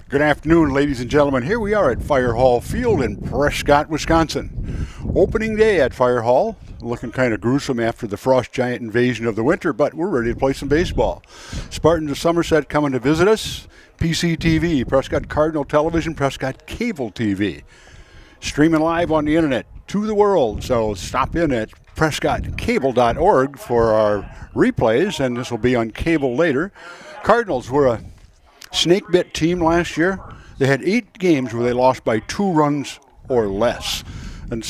Good afternoon, ladies and gentlemen. Here we are at Fire Hall Field in Prescott, Wisconsin. Opening day at Fire Hall. Looking kind of gruesome after the frost giant invasion of the winter, but we're ready to play some baseball. Spartans of Somerset coming to visit us. PCTV, Prescott Cardinal Television, Prescott Cable TV. Streaming live on the internet to the world. So stop in at prescottcable.org for our replays, and this will be on cable later. Cardinals were a snake bit team last year. They had 8 games where they lost by 2 runs or less, and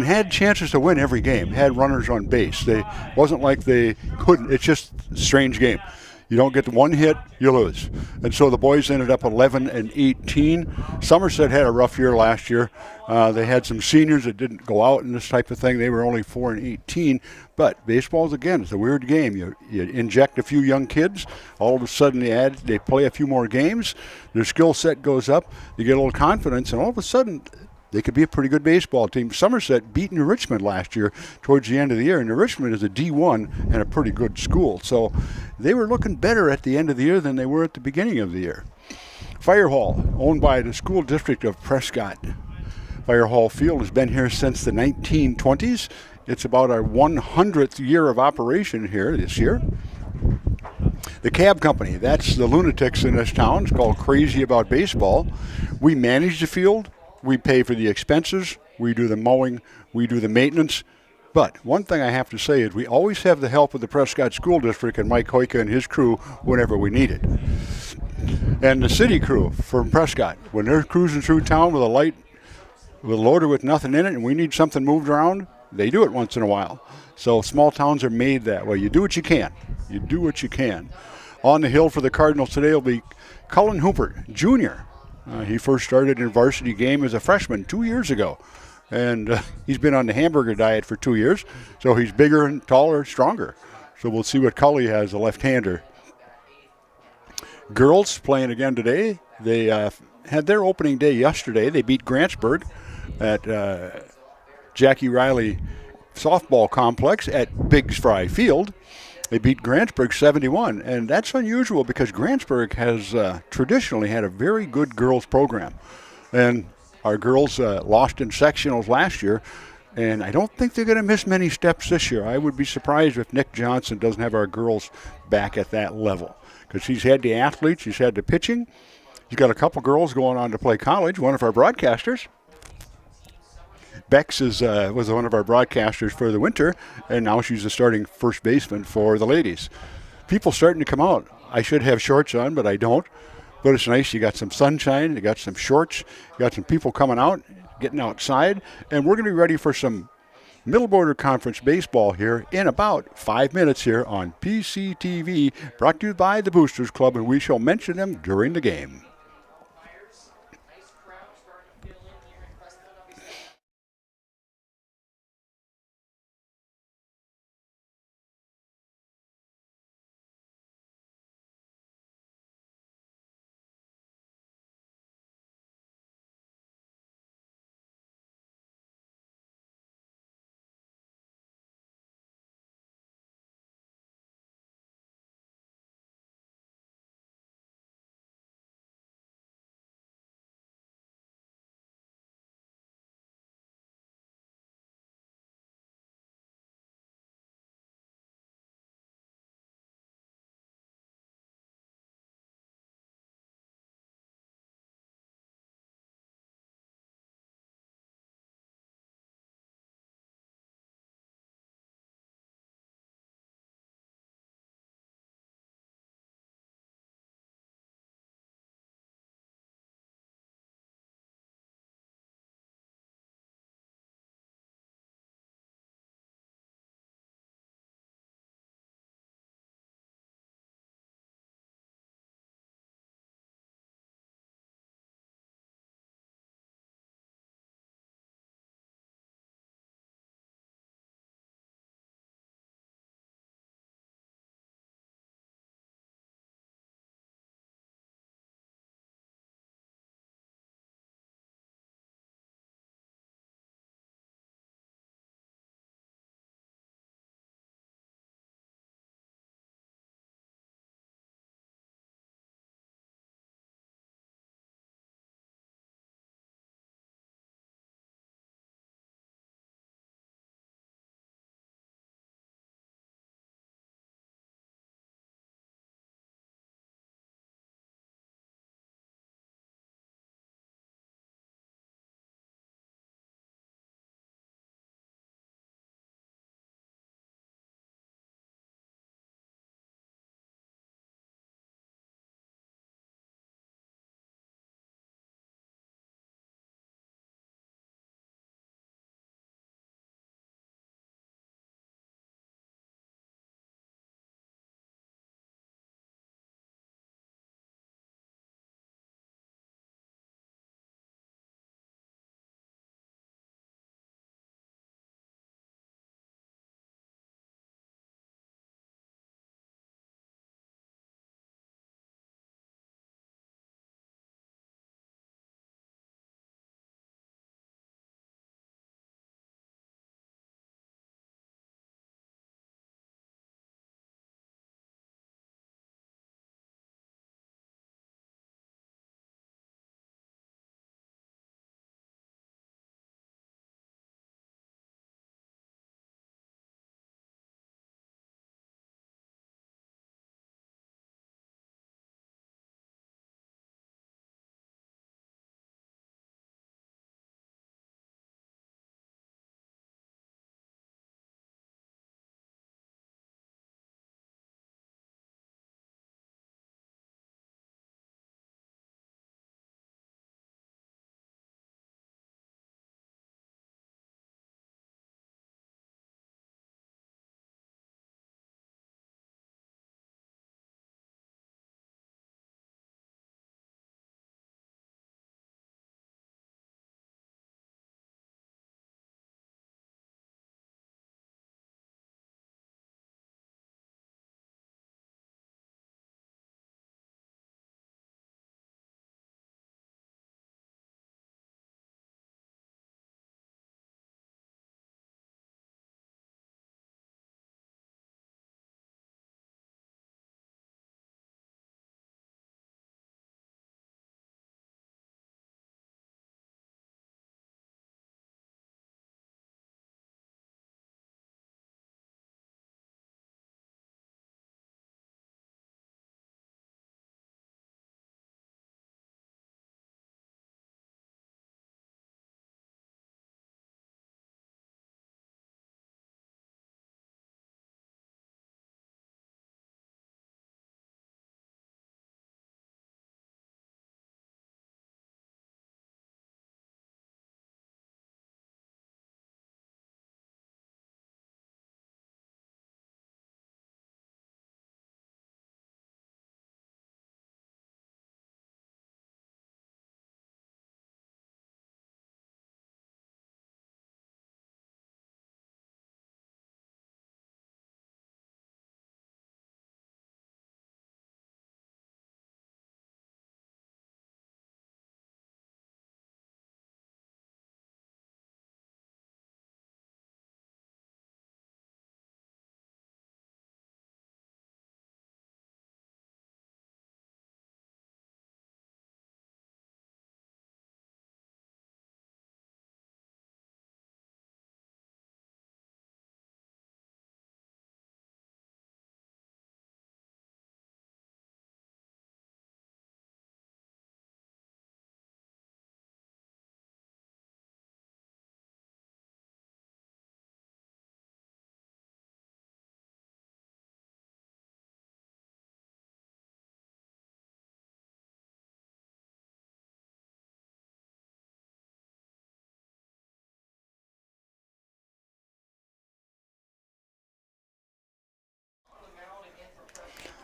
had chances to win every game. Had runners on base. They wasn't like they couldn't. It's just a strange game. You don't get one hit, you lose. And so the boys ended up 11-18. Somerset had a rough year last year. They had some seniors that didn't go out in this type of thing. They were only 4-18. But baseball's, again, it's a weird game. You inject a few young kids, all of a sudden they play a few more games, their skill set goes up, you get a little confidence, and all of a sudden they could be a pretty good baseball team. Somerset beat New Richmond last year towards the end of the year, and New Richmond is a D1 and a pretty good school. So they were looking better at the end of the year than they were at the beginning of the year. Fire Hall, owned by the school district of Prescott. Fire Hall Field has been here since the 1920s. It's about our 100th year of operation here this year. The cab company, that's the lunatics in this town. It's called Crazy About Baseball. We manage the field. We pay for the expenses, we do the mowing, we do the maintenance. But one thing I have to say is we always have the help of the Prescott School District and Mike Hoyka and his crew whenever we need it. And the city crew from Prescott, when they're cruising through town with a loader with nothing in it and we need something moved around, they do it once in a while. So small towns are made that way. You do what you can. You do what you can. On the hill for the Cardinals today will be Cullen Hooper, Jr. He first started in varsity game as a freshman 2 years ago. And he's been on the hamburger diet for 2 years. So he's bigger and taller, stronger. So we'll see what Cully has, a left-hander. Girls playing again today. They had their opening day yesterday. They beat Grantsburg at Jackie Riley Softball Complex at Biggs Fry Field. They beat Grantsburg 71, and that's unusual because Grantsburg has traditionally had a very good girls program. And our girls lost in sectionals last year, and I don't think they're going to miss many steps this year. I would be surprised if Nick Johnson doesn't have our girls back at that level because he's had the athletes, he's had the pitching. He's got a couple girls going on to play college, one of our broadcasters. Bex was one of our broadcasters for the winter, and now she's the starting first baseman for the ladies. People starting to come out. I should have shorts on, but I don't. But it's nice. You got some sunshine. You got some shorts. You got some people coming out, getting outside. And we're going to be ready for some Middle Border Conference baseball here in about 5 minutes here on PCTV, brought to you by the Boosters Club, and we shall mention them during the game.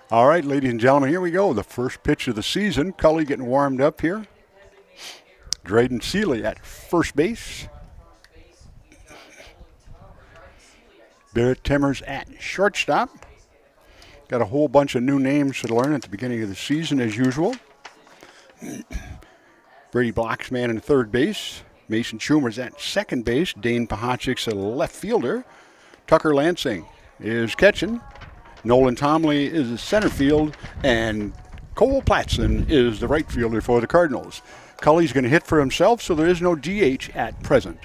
All right, ladies and gentlemen, here we go. The first pitch of the season. Cully getting warmed up here. Drayden Seeley at first base. Barrett Timmers at shortstop. Got a whole bunch of new names to learn at the beginning of the season, as usual. Brady Bloxman in third base. Mason Schumer's at second base. Dane Pahachik's a left fielder. Tucker Lansing is catching. Nolan Tomley is the center field. And Cole Platson is the right fielder for the Cardinals. Cully's going to hit for himself, so there is no DH at present.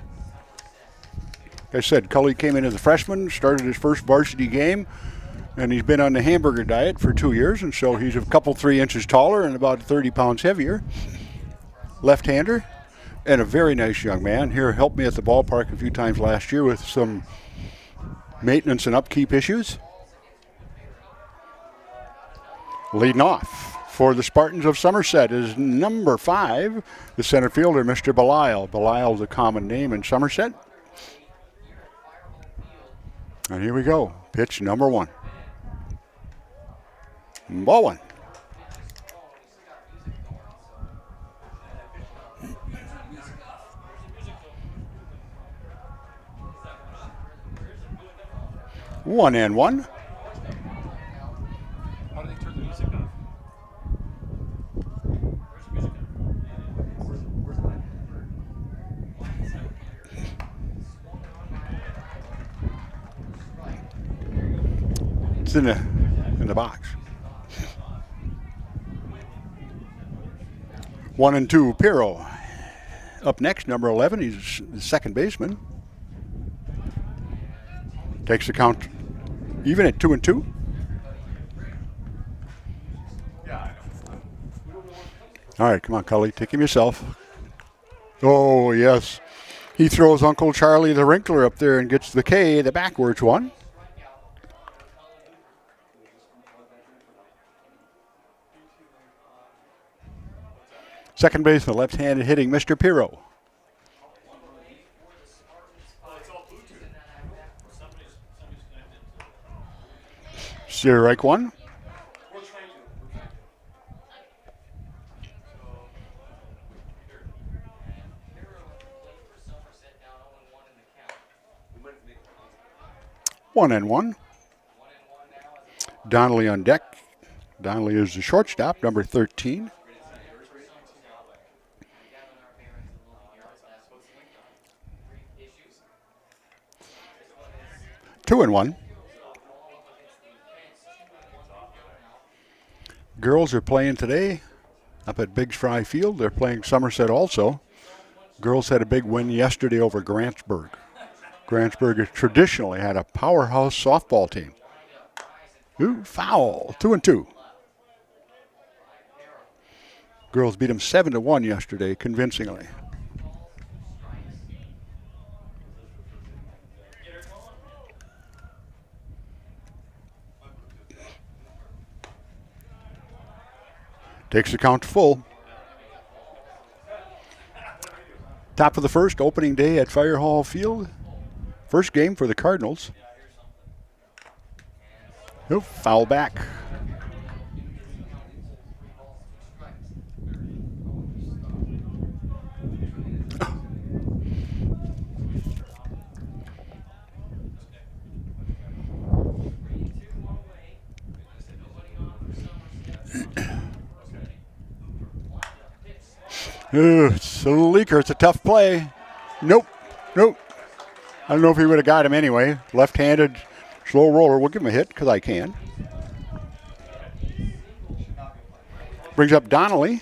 Like I said, Cully came in as a freshman, started his first varsity game, and he's been on the hamburger diet for 2 years, and so he's a couple 3 inches taller and about 30 pounds heavier. Left-hander, and a very nice young man. Here helped me at the ballpark a few times last year with some maintenance and upkeep issues. Leading off for the Spartans of Somerset is number 5, the center fielder, Mr. Belial. Belial is a common name in Somerset. And here we go. Pitch number 1. Ball 1. One and one. How do they turn the music off? It's in the box. 1 and 2, Pirro. Up next, number 11. He's the second baseman. Takes the count even at 2 and 2. All right, come on, Cully. Take him yourself. Oh, yes. He throws Uncle Charlie the Wrinkler up there and gets the K, the backwards one. Second baseman, left-handed hitting, Mr. Pirro. Strike 1. One and one. Donnelly on deck. Donnelly is the shortstop, number 13. Two and one. Girls are playing today up at Biggs Fry Field. They're playing Somerset also. Girls had a big win yesterday over Grantsburg. Grantsburg has traditionally had a powerhouse softball team. Ooh, foul. 2 and 2. Girls beat them 7-1 yesterday, convincingly. Takes the count full. Top of the first, opening day at Fire Hall Field. First game for the Cardinals. Oh, foul back. It's a leaker. It's a tough play. Nope. I don't know if he would have got him anyway. Left-handed, slow roller. We'll give him a hit because I can. Brings up Donnelly.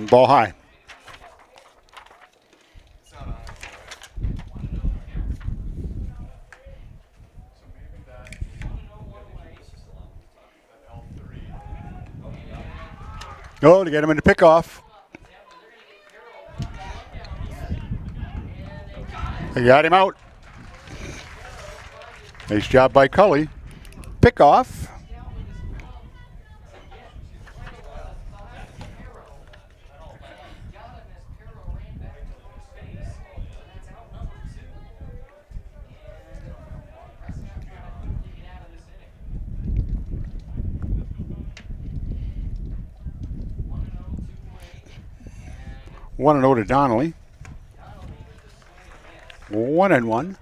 Ball high. Oh, to get him in the pickoff. They got him out. Nice job by Cully. Pickoff. One and 0 to Donnelly. 1-1.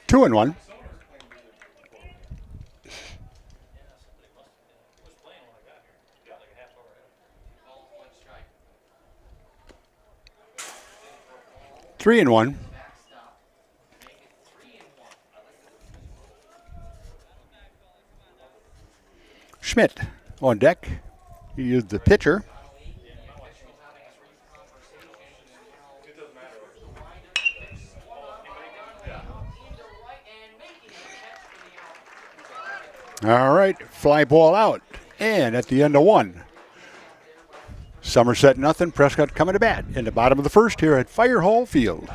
Two and 1. Three and 1. Schmidt on deck. He is the pitcher. All right, fly ball out. And at the end of 1. Somerset nothing. Prescott coming to bat in the bottom of the first here at Fire Hall Field.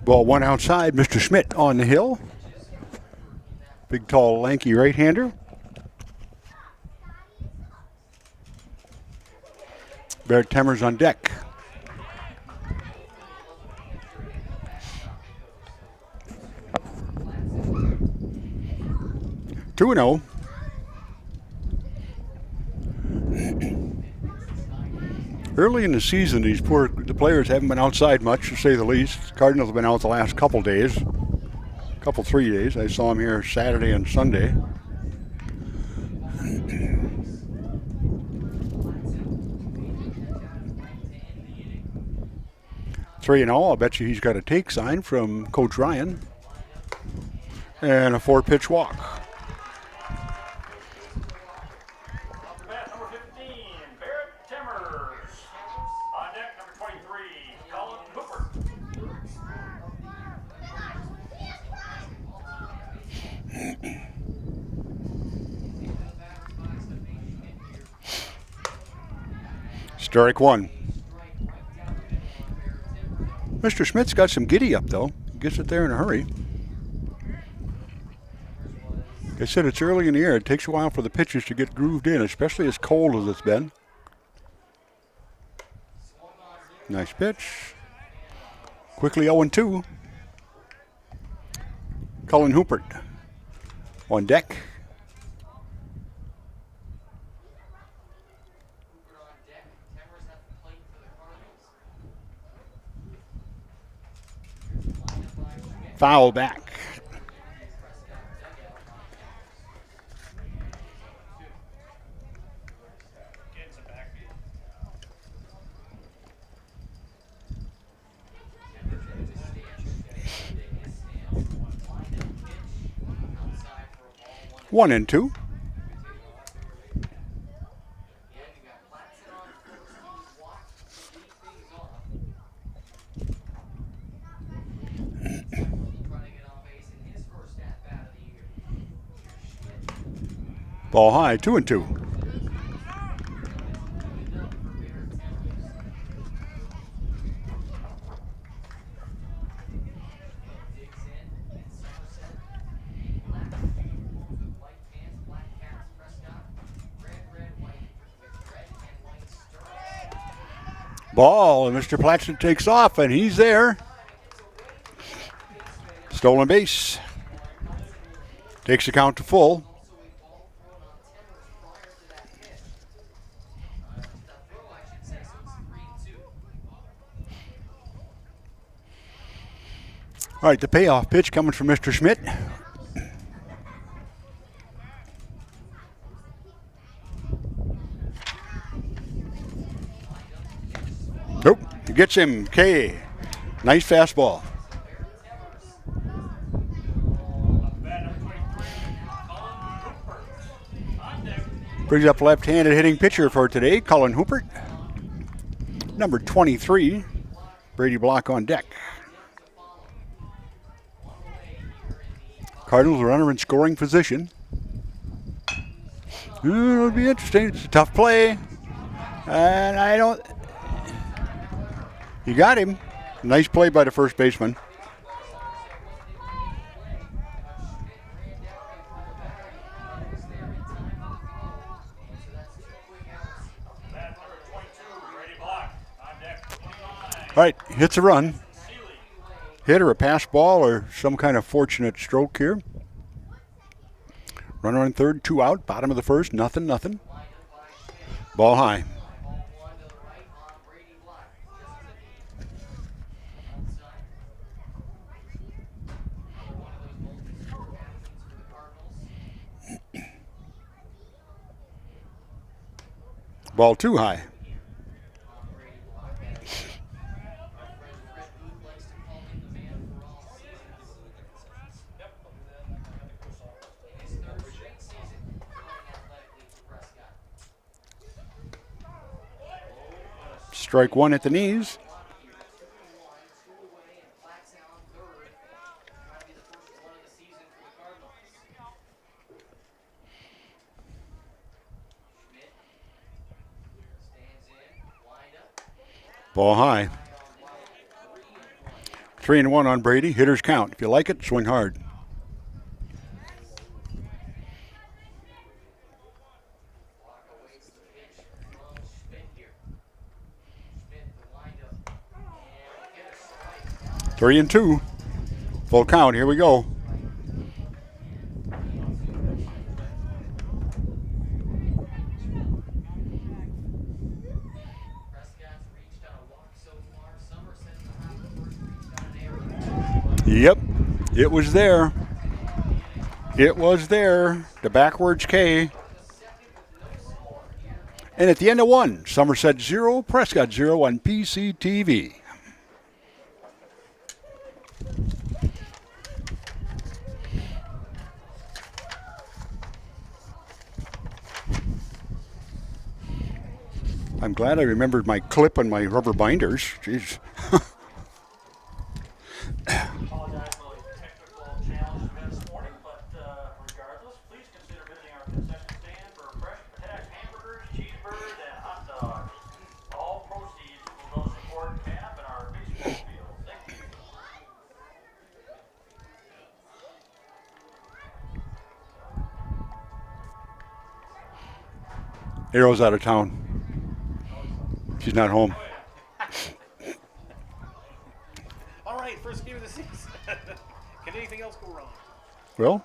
Ball one outside. Mr. Schmidt on the hill. Big, tall, lanky right-hander. Barrett Temmers on deck. 2-0. Early in the season, the players haven't been outside much, to say the least. Cardinals have been out the last couple days, 3 days. I saw them here Saturday and Sunday. Three and all. I'll bet you he's got a take sign from Coach Ryan. And a 4-pitch walk. Strike one. Mr. Schmidt's got some giddy up, though. Gets it there in a hurry. Like I said, it's early in the year. It takes a while for the pitches to get grooved in, especially as cold as it's been. Nice pitch. Quickly 0-2. Cullen Hoopert on deck. Foul back. One and two. Ball high, 2-2. Ball, and Mr. Platson takes off, and he's there. Stolen base. Takes the count to full. All right, the payoff pitch coming from Mr. Schmidt. Nope, he gets him. K. Nice fastball. Brings up left-handed hitting pitcher for today, Cullen Hoopert. Number 23, Brady Block on deck. Cardinals runner in scoring position. It'll be interesting. It's a tough play. And you got him. Nice play by the first baseman. All right, hits a run. Hit or a pass ball or some kind of fortunate stroke here. Runner on third, 2 out. Bottom of the first, nothing. Ball high. Ball too high. Strike one at the knees. Ball high. 3-1 on Brady. Hitters count. If you like it, swing hard. Three and two. Full count. Here we go. Yep, it was there. It was there. The backwards K. And at the end of one, Somerset 0, Prescott 0 on PCTV. I'm glad I remembered my clip and my rubber binders. Jeez. Apologize for the technical challenge we had this morning, but regardless, please consider visiting our concession stand for fresh packed hamburgers, cheeseburgers, and hot dogs. All proceeds will go to support CAP and our baseball field. Thank you. Arrow's out of town. She's not home. All right, first game of the season. Can anything else go wrong? Well,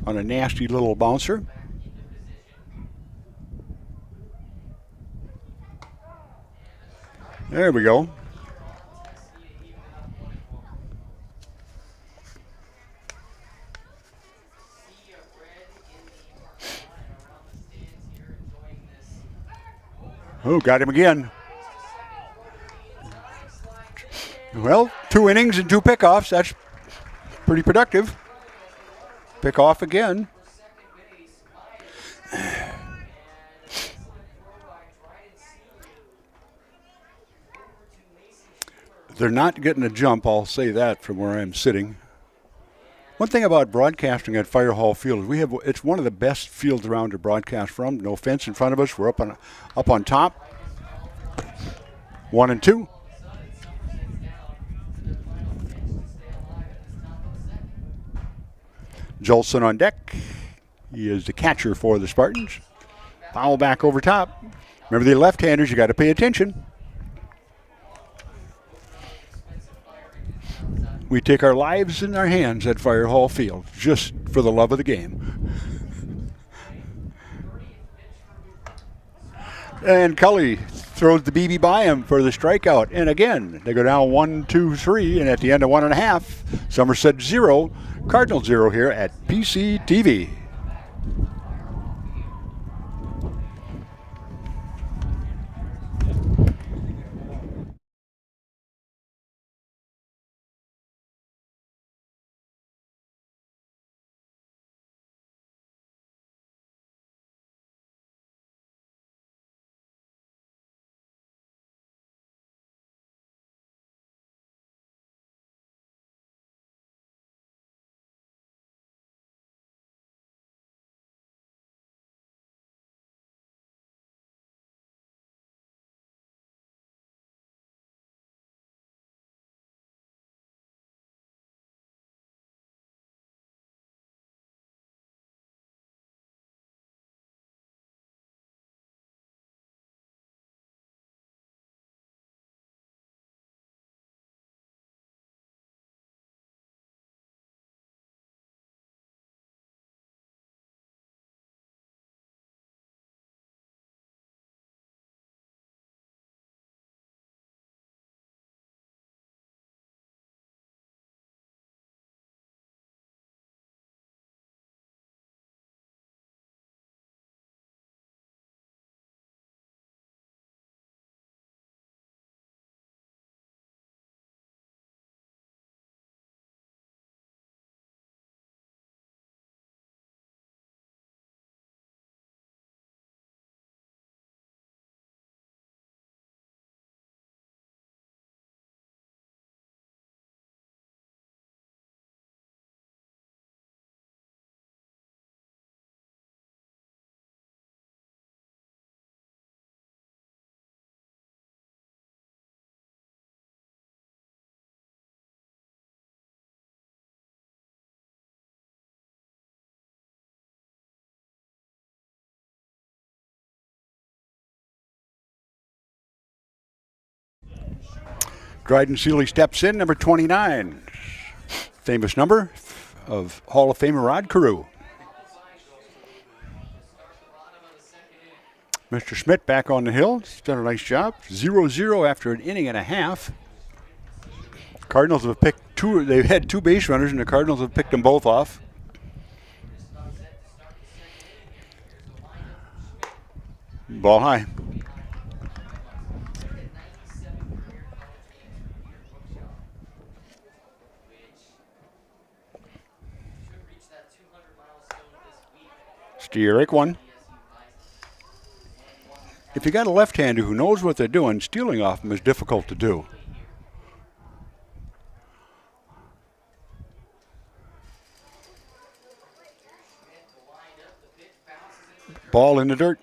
on a nasty little bouncer. There we go. Oh, got him again. Well, 2 innings and 2 pickoffs. That's pretty productive. Pick off again. They're not getting a jump, I'll say that from where I'm sitting. One thing about broadcasting at Fire Hall Field is it's one of the best fields around to broadcast from. No fence in front of us. We're up on top. 1 and 2. Jolson on deck. He is the catcher for the Spartans. Foul back over top. Remember, the left-handers, you got to pay attention. We take our lives in our hands at Fire Hall Field, just for the love of the game. And Cully throws the BB by him for the strikeout. And again, they go down 1, 2, 3, and at the end of 1.5, Somerset 0, Cardinals 0 here at PCTV. Dryden Seeley steps in, number 29. Famous number of Hall of Famer Rod Carew. Mr. Schmidt back on the hill. He's done a nice job. 0-0 after an inning and a half. Cardinals have picked two. They've had two base runners, and the Cardinals have picked them both off. Ball high. Steerick one. If you got a left-hander who knows what they're doing, stealing off them is difficult to do. Ball in the dirt.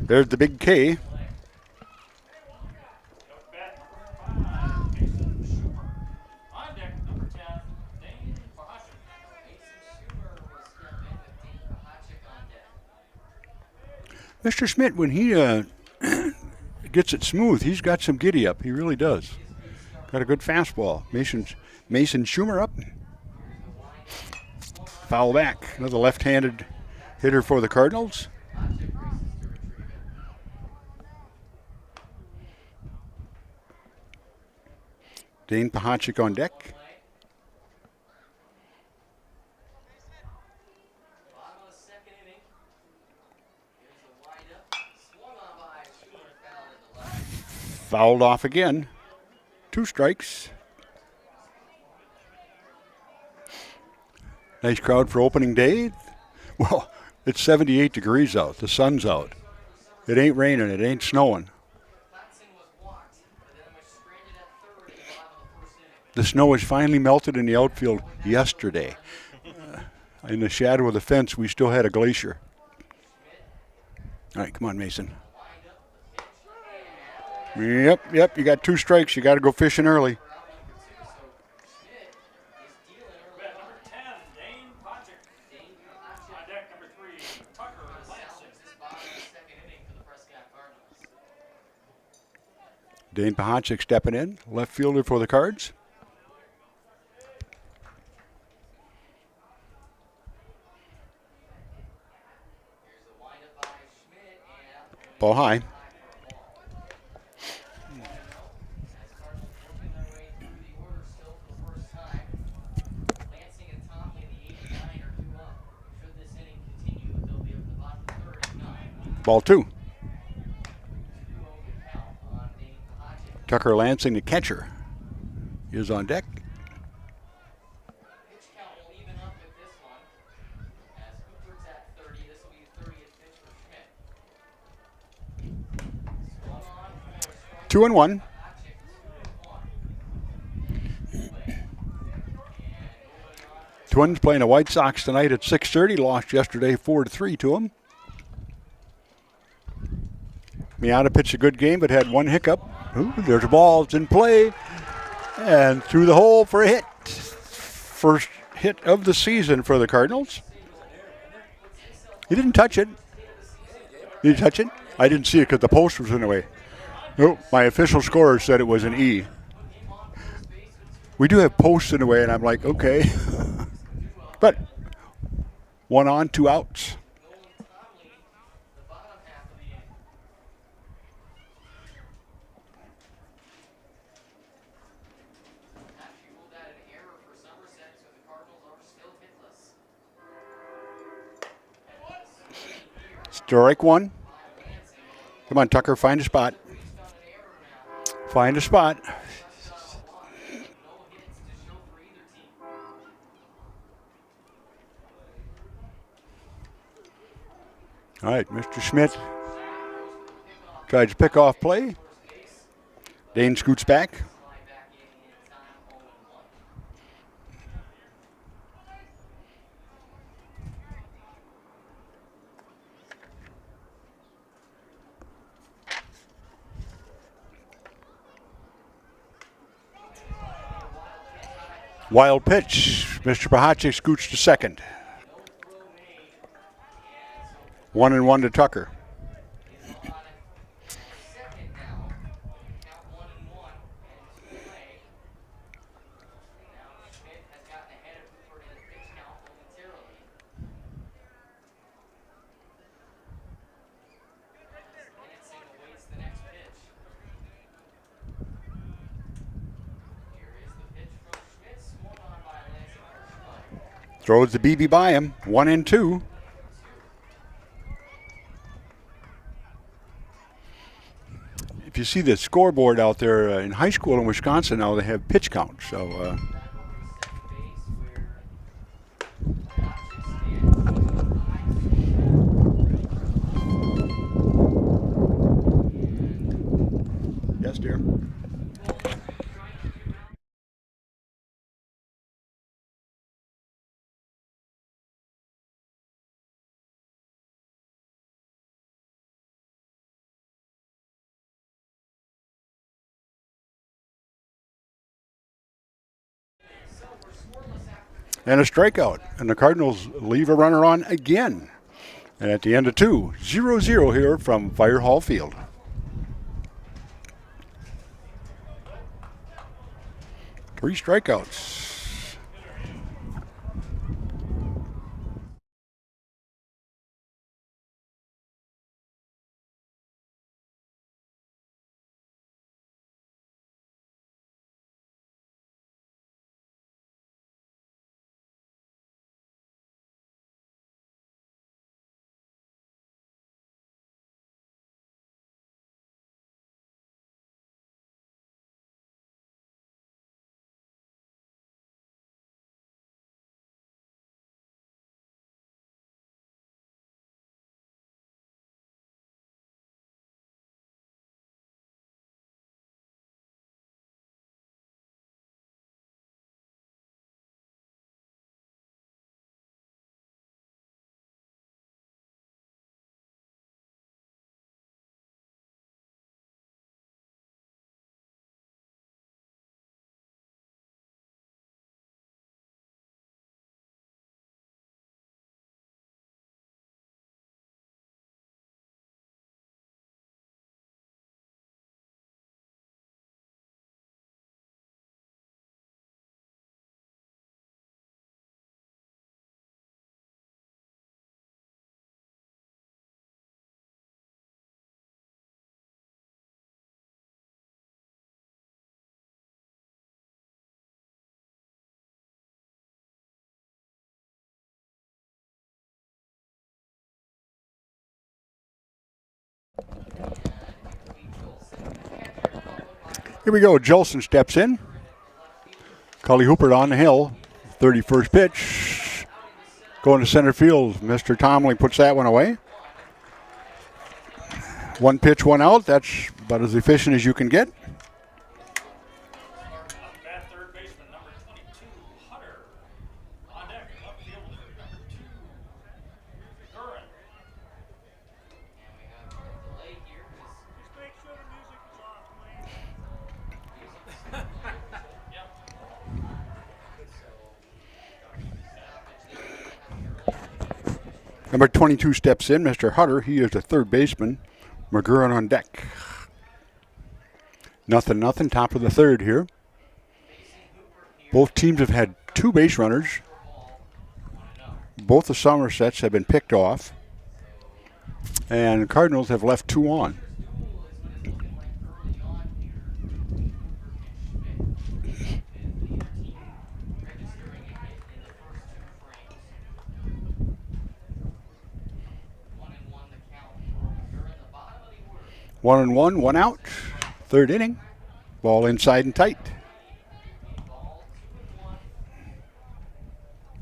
There's the big K. Mr. Schmidt, when he gets it smooth, he's got some giddy up. He really does. Got a good fastball. Mason Schumer up. Foul back. Another left-handed hitter for the Cardinals. Dane Pahachik on deck. Fouled off again. 2 strikes. Nice crowd for opening day. Well, it's 78 degrees out. The sun's out. It ain't raining. It ain't snowing. The snow has finally melted in the outfield yesterday. In the shadow of the fence, we still had a glacier. All right, come on, Mason. Yep, you got 2 strikes. You got to go fishing early. Bet number 10, Dane Pajic. On deck number 3, Tucker Lansing. Dane Pajic stepping in, left fielder for the Cards. Ball high. Ball 2. Tucker Lansing, the catcher, is on deck. Two and one. Twins playing the White Sox tonight at 6:30. Lost yesterday 4-3 to them. Miata pitched a good game, but had 1 hiccup. Ooh, there's a ball. It's in play. And through the hole for a hit. First hit of the season for the Cardinals. He didn't touch it. Did he touch it? I didn't see it because the post was in the way. No, my official scorer said it was an E. We do have posts in the way, and I'm like, okay. But 1 on, 2 outs. Strike 1. Come on, Tucker, find a spot. Find a spot. All right, Mr. Schmidt tries to pick off play. Dane scoots back. Wild pitch. Mr. Pajic scoots to second. 1-1 to Tucker. Throws the BB by him. 1-2. If you see the scoreboard out there in high school in Wisconsin now, they have pitch count. So yes, dear. And a strikeout. And the Cardinals leave a runner on again. And at the end of 2, 0-0 here from Fire Hall Field. 3 strikeouts. Here we go. Jolson steps in. Cully Hooper on the hill. 31st pitch. Going to center field. Mr. Tomlin puts that one away. One pitch, one out. That's about as efficient as you can get. At third baseman, number 22, Hunter. On deck, left fielder, number 2, Gurin. And we have a delay here because Just make sure the music is off, please. Yep. Number 22 steps in. Mr. Hutter. He is the third baseman. McGurran on deck. 0-0. Top of the third here. Both teams have had 2 base runners. Both the Somersets have been picked off. And the Cardinals have left 2 on. One and one, one out. Third inning. Ball inside and tight.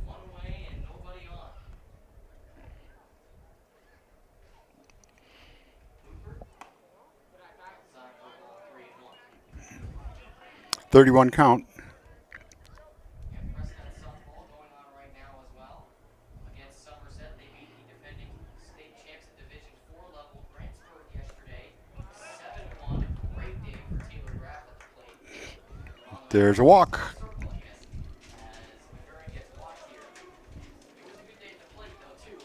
one way and nobody on. Hooper. Side for ball 3-1. 31 count. And Prescott softball going on right now as well. Against Somerset, they beat the defending state champs at Division 4 level Grantsburg yesterday. 7-1. Great day for Taylor Graff at the plate. There's a walk. As McGurran gets walked here. It was a good day at the plate though too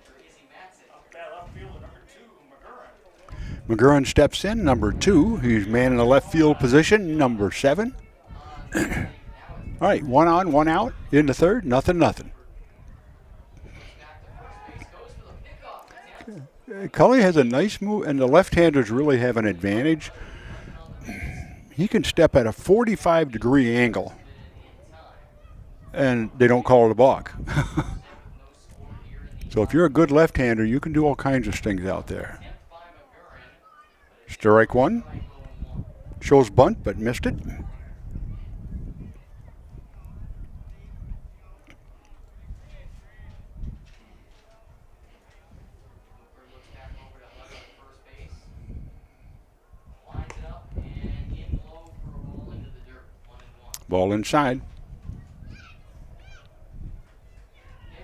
for Izzy Matson. Up at left fielder, number 2, McGurran. McGurran steps in. Number 2. He's man in the left field position. Number 7. All right, 1 on, 1 out. In the third. 0-0. Back to first base, goes for the pickoff attempt. Cully has a nice move, and the left-handers really have an advantage. He can step at a 45-degree angle, and they don't call it a balk. So if you're a good left-hander, you can do all kinds of things out there. Strike one. Shows bunt, but missed it. Hooper looks back over to left at first base. Lines it up and in low for a ball into the dirt. 1-1. Ball inside. And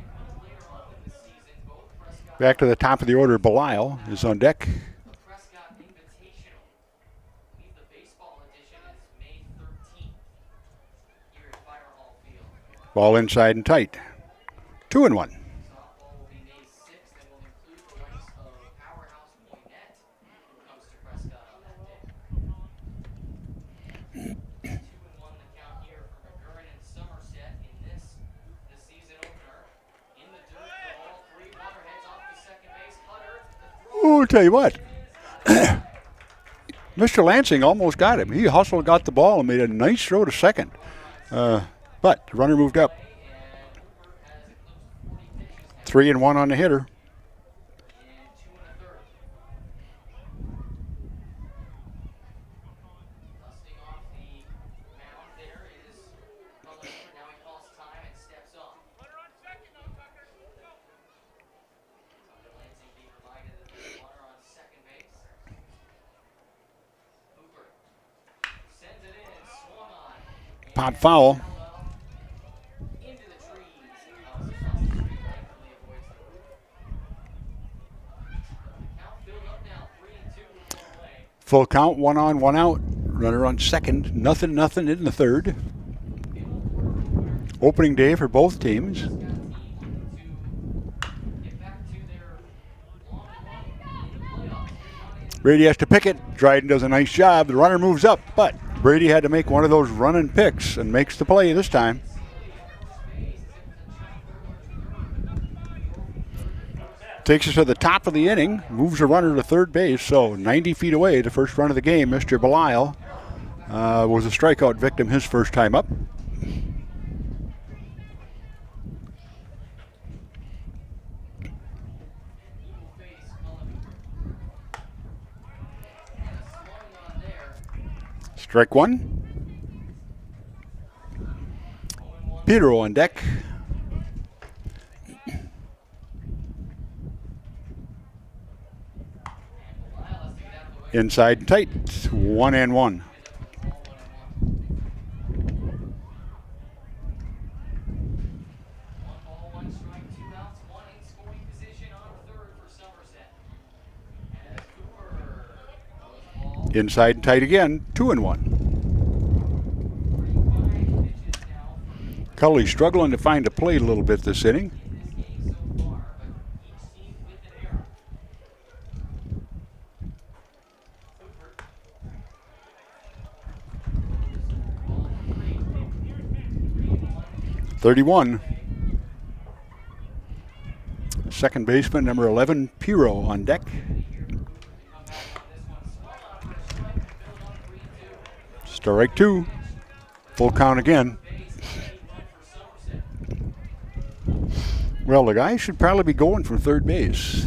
kind of later on in the season, both Prescott Back to the top of the order. Belial is on deck. the Prescott Invitational. I believe the baseball edition is May 13th here at Fire Hall Field. Ball inside and tight. 2-1. Softball will be May 6th and will include the likes of Powerhouse Moynette, who comes to Prescott on that day. 2-1 the count here for McGurran and Somerset in the season opener. In the dirt for all 3. Runner heads off to second base. Hutter, the throw Oh, I'll tell you what. Mr. Lansing almost got him. He hustled, got the ball, and made a nice throw to second. But the runner moved up. and Hooper has eclipsed 40 pitches now. 3 and 1 on the hitter. And 2 1/3. Dusting off the mound there is Cullen Hooper. Now he calls time and steps off. Lansing being reminded that there's a runner on second base. Hooper sends it in, swung on. Pop foul. Into the trees. Across the street, thankfully avoids the roof. Count filled up now, 3-2 with one away. Full count, 1 on, 1 out. Runner on second. 0-0 in the third. Opening day for both teams. Prescott team to get back to their long run in the playoffs. Brady has to pick it. Dryden does a nice job. The runner moves up, but Brady had to make one of those running picks and makes the play this time. Takes us to the top of the inning, moves a runner to third base, so 90 feet away, the first run of the game. Mr. Belial was a strikeout victim his first time up. Strike one. Pedro on deck. Inside and tight. 1-1. Inside and tight again. 2-1. Cully struggling to find a play a little bit this inning. .31. Second baseman, number 11, Piro on deck. Strike two. Full count again. Well, the guy should probably be going from third base.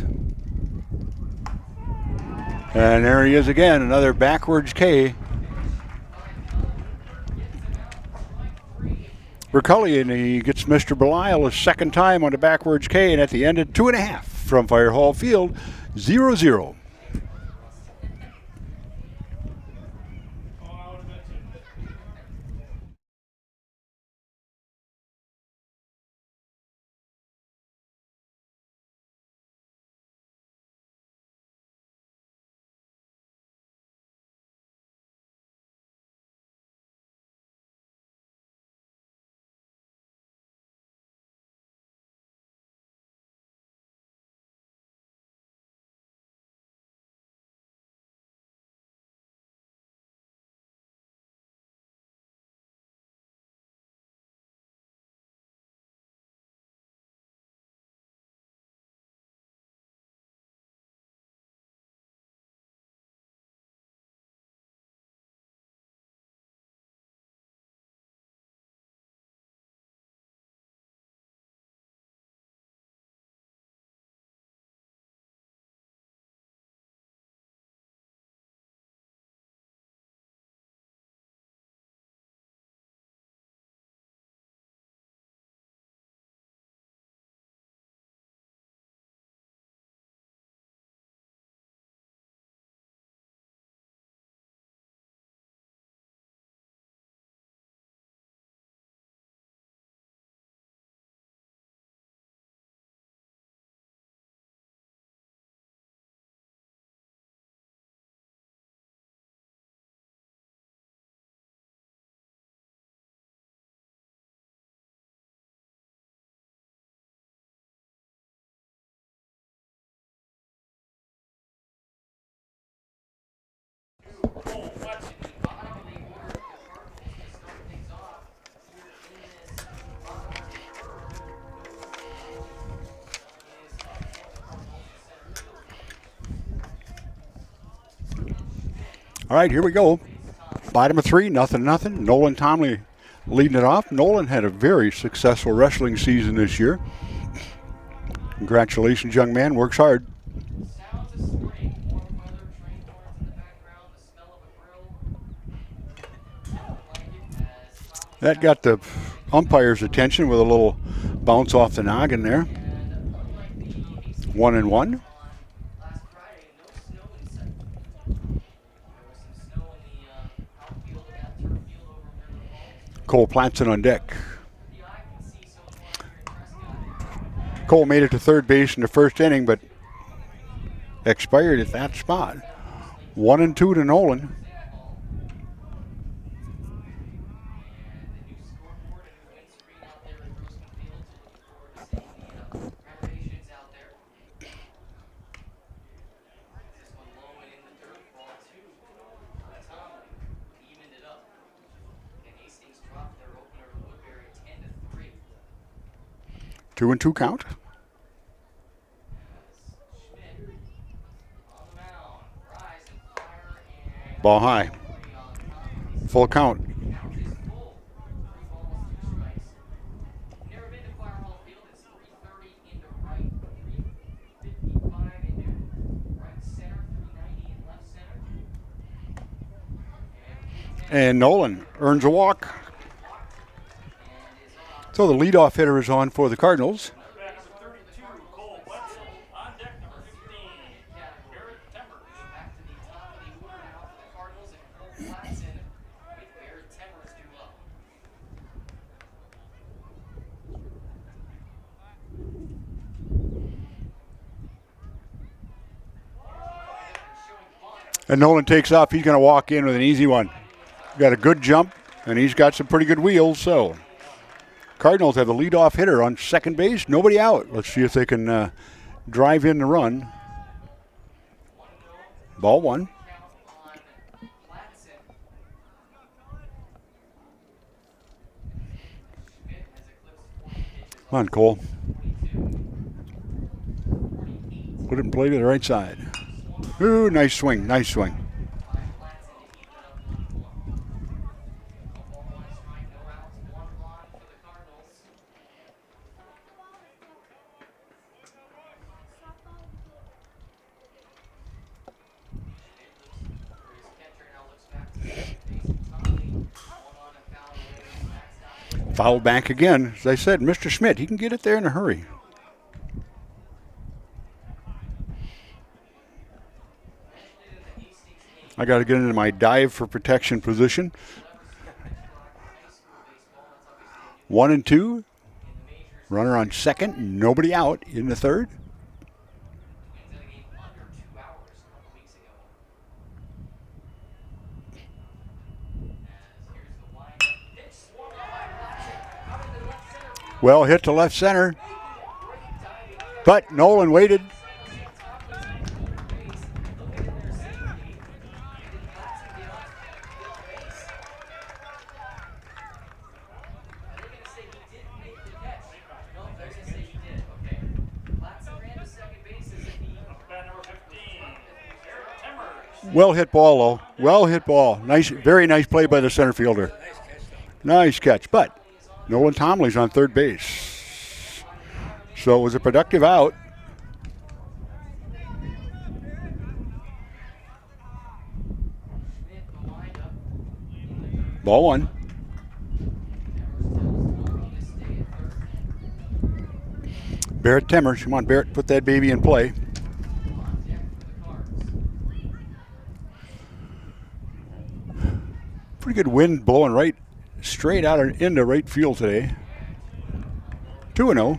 And there he is again, another backwards K. For Cully, and he gets Mr. Belial a second time on the backwards K, and at the end, 2.5 from Fire Hall Field, 0-0. All right, here we go. Bottom of three, nothing. Nolan Tomley leading it off. Nolan had a very successful wrestling season this year. Congratulations, young man. Works hard. That got the umpire's attention with a little bounce off the noggin there. 1-1. Cole Platson on deck. Cole made it to third base in the first inning, but expired at that spot. 1-2 to Nolan. Two and two count. Ball high. Full count. And Nolan earns a walk. So the leadoff hitter is on for the Cardinals. Back number 32, Cole Wetzel. On deck, number 15, Barrett Timbers. Back to the top of the order now for the Cardinals and Cole Flatson with Barrett Timbers due up. And Nolan takes off. He's going to walk in with an easy one. Got a good jump, and he's got some pretty good wheels. So Cardinals have the leadoff hitter on second base. Nobody out. Let's see if they can drive in the run. Ball one. Come on, Cole. Put it in play to the right side. Ooh, nice swing, nice swing. Foul back again. As I said, Mr. Schmidt, he can get it there in a hurry. I got to get into my dive for protection position. 1-2. Runner on second. Nobody out in the third. Well hit to left center. But Nolan waited. Well hit ball, though. Well hit ball. Nice, very nice play by the center fielder. Nice catch. But Nolan Tomley's on third base. So it was a productive out. Ball one. Barrett Timbers. Come on, Barrett, put that baby in play. Pretty good wind blowing right straight out into right field today. 2-0.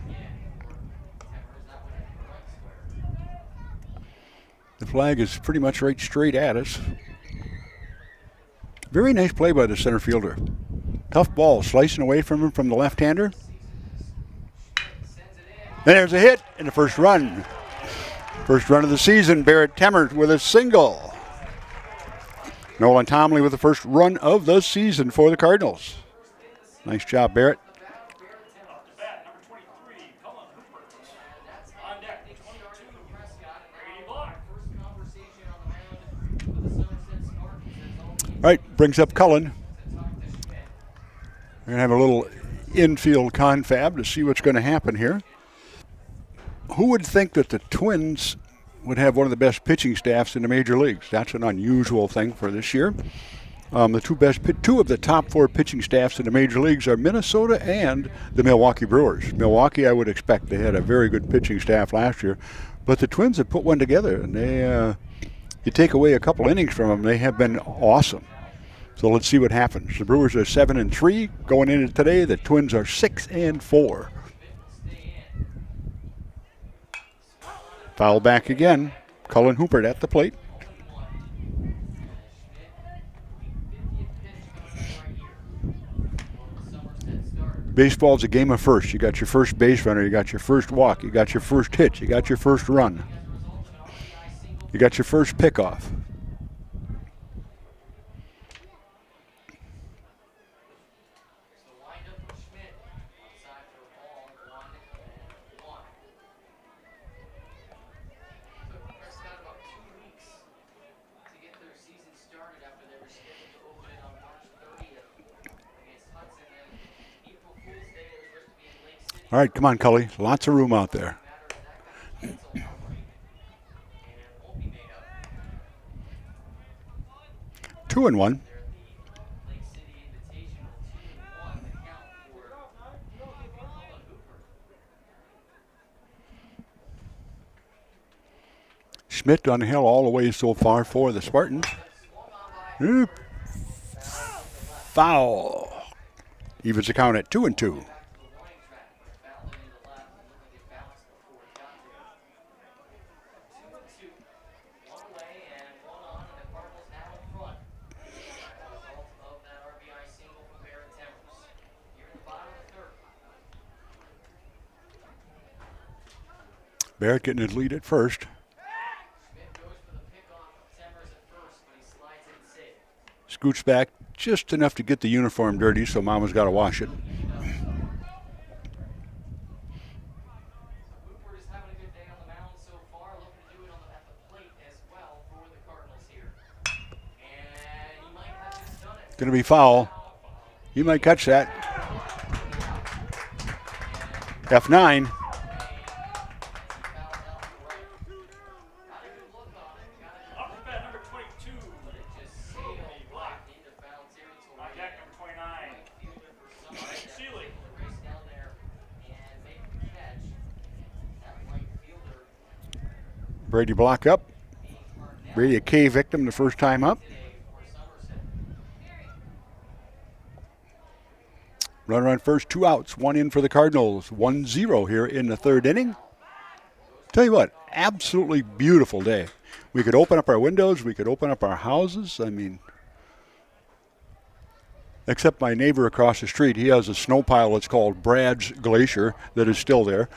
The flag is pretty much right straight at us. Very nice play by the center fielder. Tough ball slicing away from him from the left-hander. Then there's a hit in the first run. First run of the season, Barrett Timbers with a single. Nolan Tomley with the first run of the season for the Cardinals. Nice job, Barrett. Off the bat, number 23, Cullen Hooper. On deck, 22, Prescott. Brady Block. All right, brings up Cullen. We're going to have a little infield confab to see what's going to happen here. Who would think that the Twins would have one of the best pitching staffs in the major leagues? That's an unusual thing for this year. The two of the top four pitching staffs in the major leagues are Minnesota and the Milwaukee Brewers. Milwaukee, I would expect, they had a very good pitching staff last year, but the Twins have put one together, and they you take away a couple innings from them, they have been awesome. So let's see what happens. The Brewers are 7-3 going into today. The Twins are 6-4. Foul back again. Cullen Hooper at the plate. Baseball's a game of first. You got your first base runner, you got your first walk, you got your first hit, you got your first run. You got your first pickoff. All right, come on, Cully. Lots of room out there. 2-1. Schmidt on the hill all the way so far for the Spartans. Oop. Foul. Evens the count at 2-2. Barrett getting his lead at first. Scoots back just enough to get the uniform dirty, so Mama's got to wash it. Cooper is having a good day on the mound so far, looking to do it at the plate as well for the Cardinals here. And he might have just done it. Going to be foul. He might catch that. F9. Brady block up. Brady a K victim the first time up. Runner on first, 2 outs, 1 in for the Cardinals. 1-0 here in the third inning. Tell you what, absolutely beautiful day. We could open up our windows. We could open up our houses. I mean, except my neighbor across the street. He has a snow pile that's called Brad's Glacier that is still there.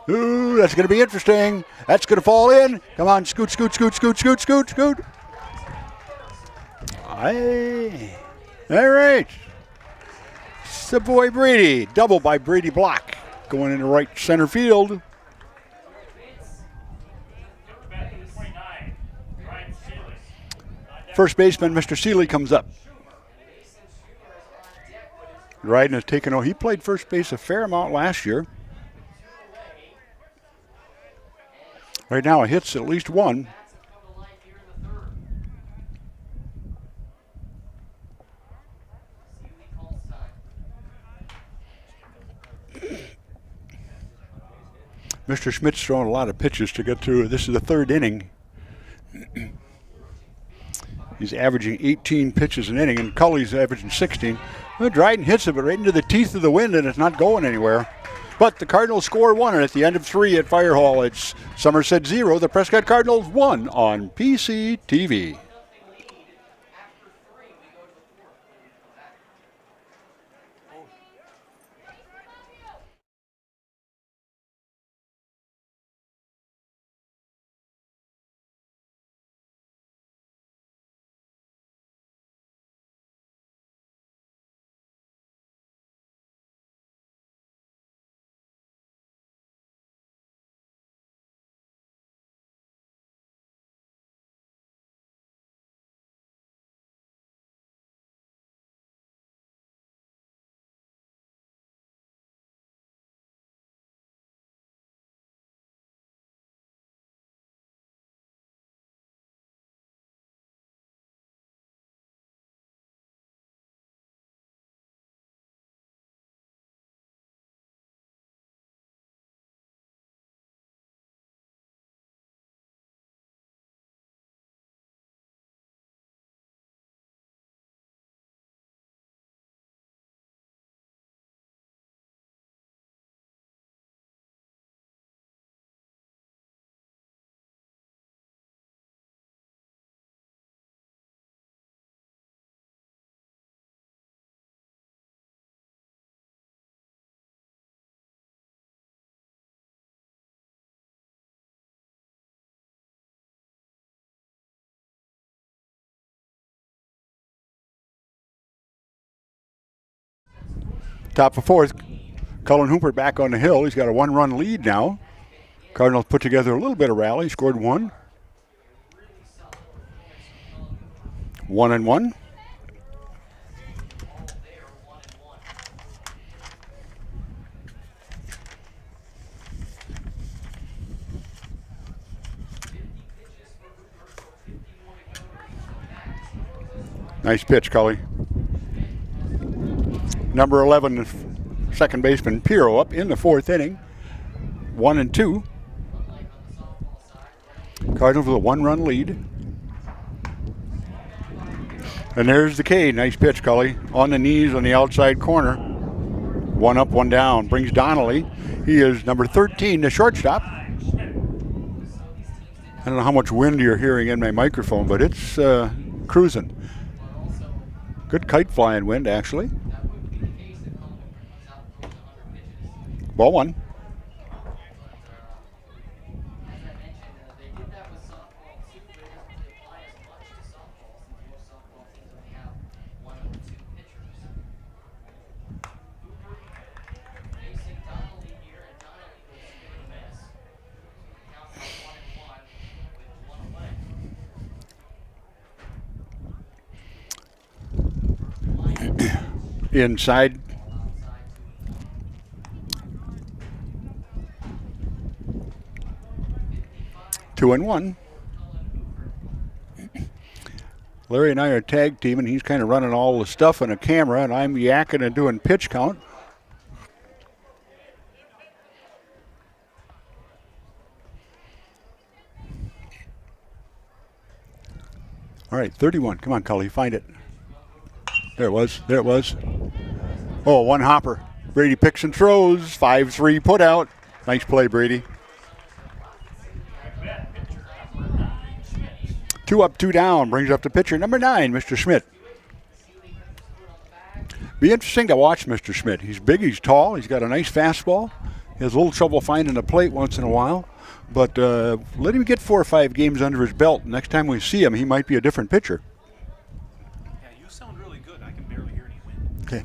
Ooh, that's going to be interesting. That's going to fall in. Come on, scoot, scoot, scoot, scoot, scoot, scoot, scoot. Aye. All right. Savoy Brady. Double by Brady Block. Going into right center field. First baseman, Mr. Seeley, comes up. Ryden has taken over. He played first base a fair amount last year. Right now, it hits at least one. Mr. Schmidt's throwing a lot of pitches to get through. This is the third inning. He's averaging 18 pitches an inning, and Cully's averaging 16. Well, Dryden hits it, but right into the teeth of the wind, and it's not going anywhere. But the Cardinals score 1, and at the end of 3 at Fire Hall, it's Somerset 0, the Prescott Cardinals 1 on PCTV. Top of fourth, Cullen Hooper back on the hill. He's got a 1-run lead now. Cardinals put together a little bit of rally, scored 1. 1-1. Nice pitch, Cully. Number 11, second baseman Pirro up in the 4th inning. 1-2. Cardinals with a 1-run lead. And there's the K. Nice pitch, Cully. On the knees on the outside corner. 1 up, 1 down. Brings Donnelly. He is number 13, the shortstop. I don't know how much wind you're hearing in my microphone, but it's cruising. Good kite flying wind, actually. Ball 1. Inside. Two and 1. Larry and I are tag team, and he's kind of running all the stuff on a camera, and I'm yakking and doing pitch count. All right, 31. Come on, Cully, find it. There it was. There it was. Oh, 1 hopper. Brady picks and throws. 5-3 put out. Nice play, Brady. 2 up, 2 down. Brings up the pitcher, number 9, Mr. Schmidt. Be interesting to watch Mr. Schmidt. He's big, he's tall, he's got a nice fastball. He has a little trouble finding the plate once in a while. But let him get 4 or 5 games under his belt. Next time we see him, he might be a different pitcher. Yeah, you sound really good. I can barely hear any wind. Okay.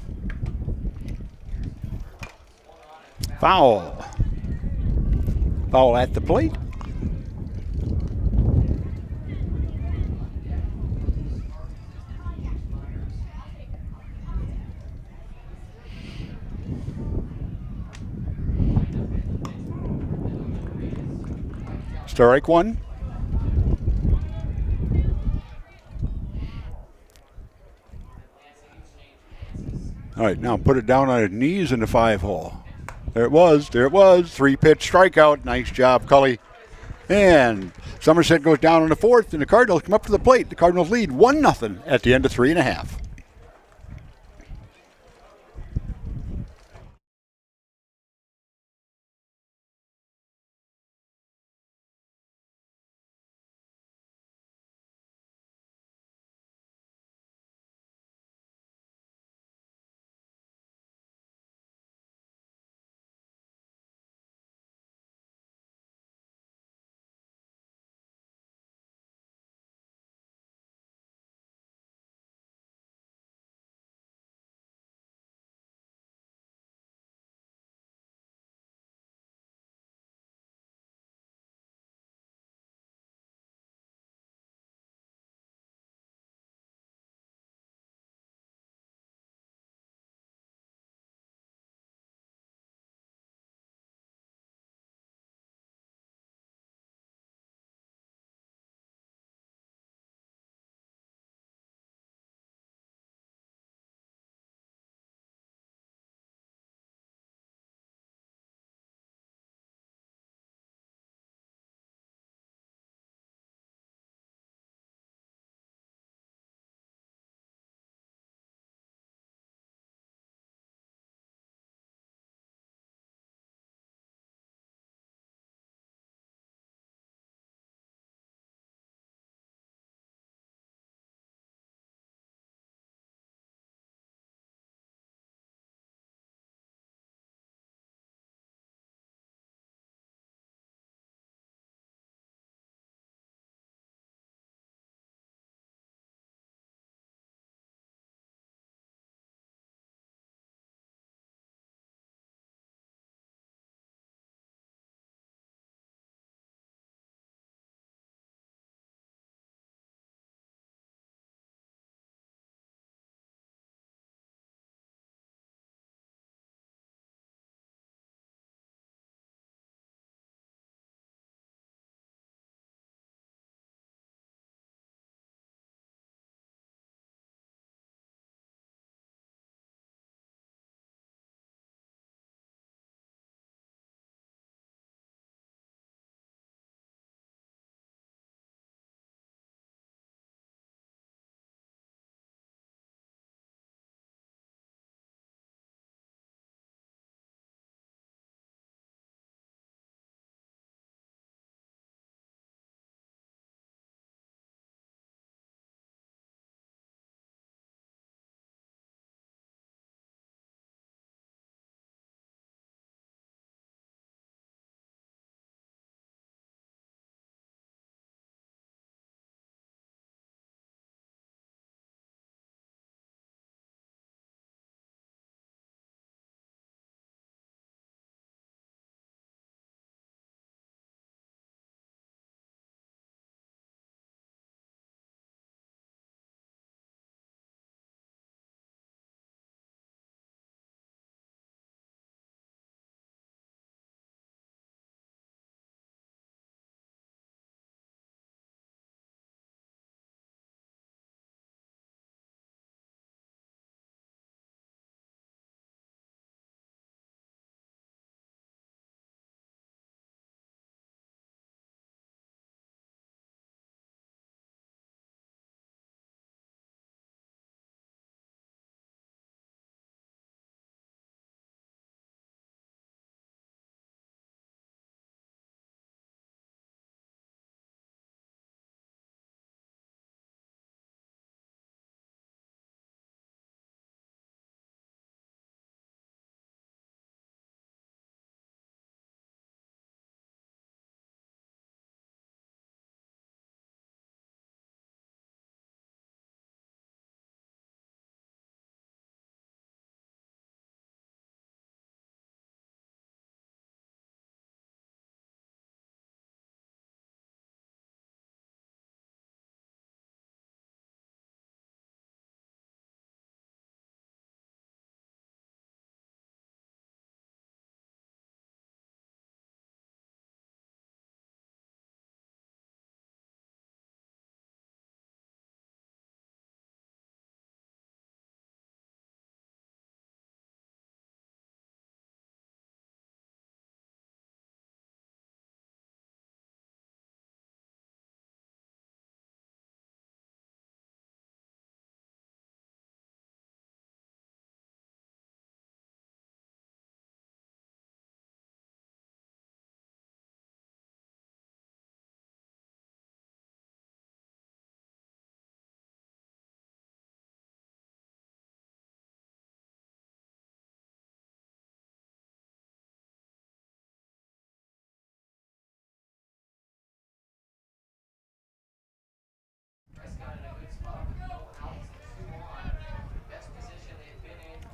Foul. Foul at the plate. Strike 1. All right, now put it down on his knees in the 5-hole. There it was. There it was. 3-pitch strikeout. Nice job, Cully. And Somerset goes down in the 4th, and the Cardinals come up to the plate. The Cardinals lead 1-0 at the end of 3.5.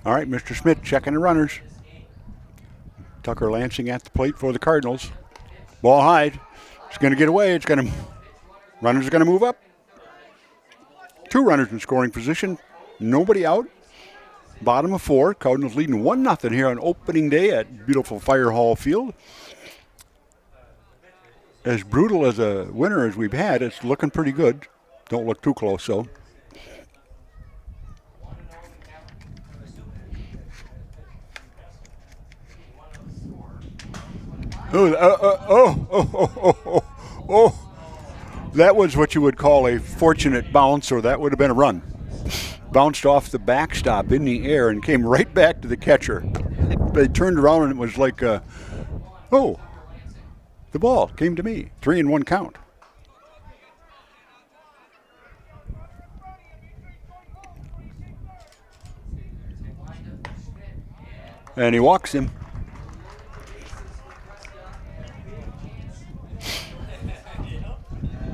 All right, Mr. Smith checking the runners. Tucker Lansing at the plate for the Cardinals. Ball high. It's going to get away. Runners are going to move up. 2 runners in scoring position. Nobody out. Bottom of 4. Cardinals leading 1-0 here on opening day at beautiful Fire Hall Field. As brutal as a winter as we've had, it's looking pretty good. Don't look too close, so. Oh. That was what you would call a fortunate bounce, or that would have been a run. Bounced off the backstop in the air and came right back to the catcher. They turned around and it was like, the ball came to me. 3-1 count. And he walks him.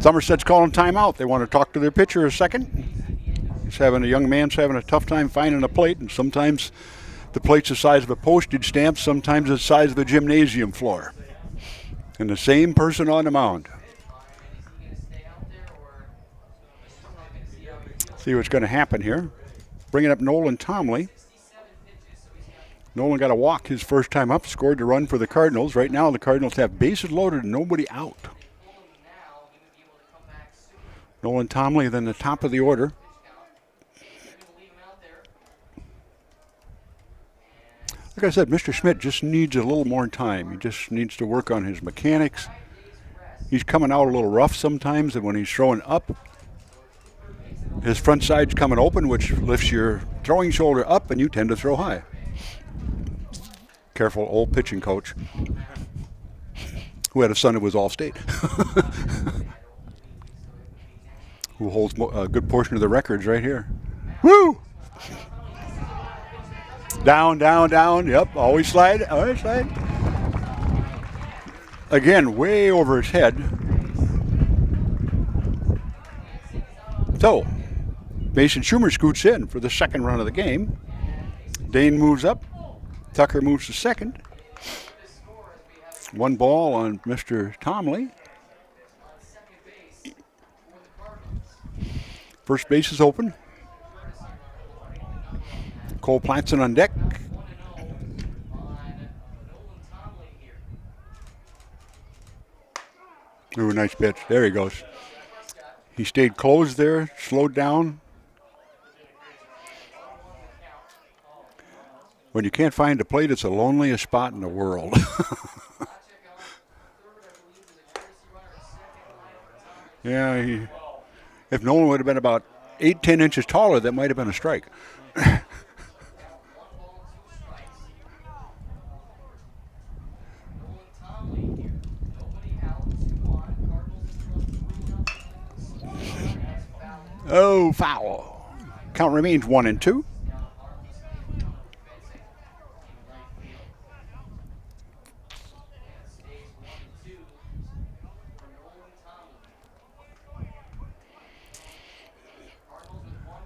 Somerset's calling timeout. They want to talk to their pitcher a second. A young man's having a tough time finding a plate, and sometimes the plate's the size of a postage stamp, sometimes it's the size of a gymnasium floor. And the same person on the mound. See what's going to happen here. Bringing up Nolan Tomley. Nolan got a walk his first time up, scored the run for the Cardinals. Right now the Cardinals have bases loaded and nobody out. Nolan Tomley then the top of the order. Like I said, Mr. Schmidt just needs a little more time. He just needs to work on his mechanics. He's coming out a little rough sometimes, and when he's throwing up, his front side's coming open, which lifts your throwing shoulder up, and you tend to throw high. Careful, old pitching coach who had a son who was All-State. Who holds a good portion of the records right here. Woo! Down. Yep, always slide. Again, way over his head. So, Mason Schumer scoots in for the second run of the game. Dane moves up. Tucker moves to second. 1 ball on Mr. Tomley. First base is open. Cole Platson on deck. Ooh, nice pitch. There he goes. He stayed closed there, slowed down. When you can't find a plate, it's the loneliest spot in the world. Yeah, if Nolan would have been about 8-10 inches taller, that might have been a strike. Oh, foul. Count remains 1-2.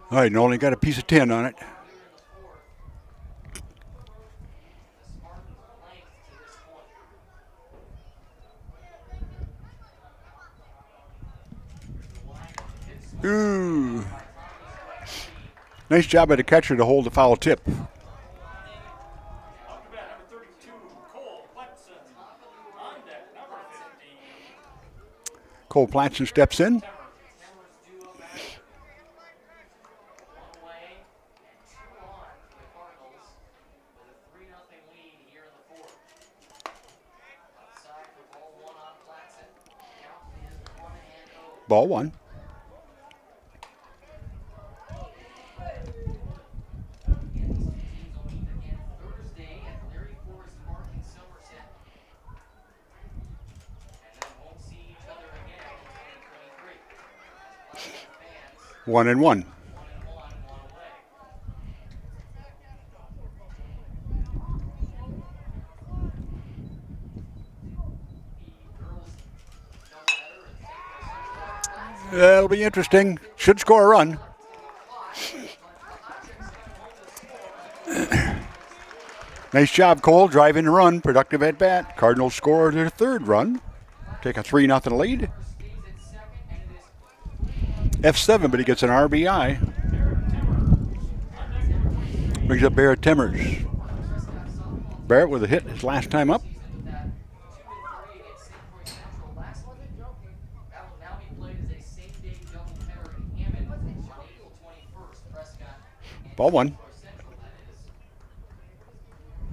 All right, Nolan got a piece of tin on it. Ooh. Nice job by the catcher to hold the foul tip. Cole Platson steps in. Ball 1. One and one. That'll be interesting. Should score a run. Nice job, Cole, driving the run. Productive at bat. Cardinals score their third run. Take a 3-0 lead. F7, but he gets an RBI. Brings up Barrett Timmers. Barrett with a hit his last time up. Ball one.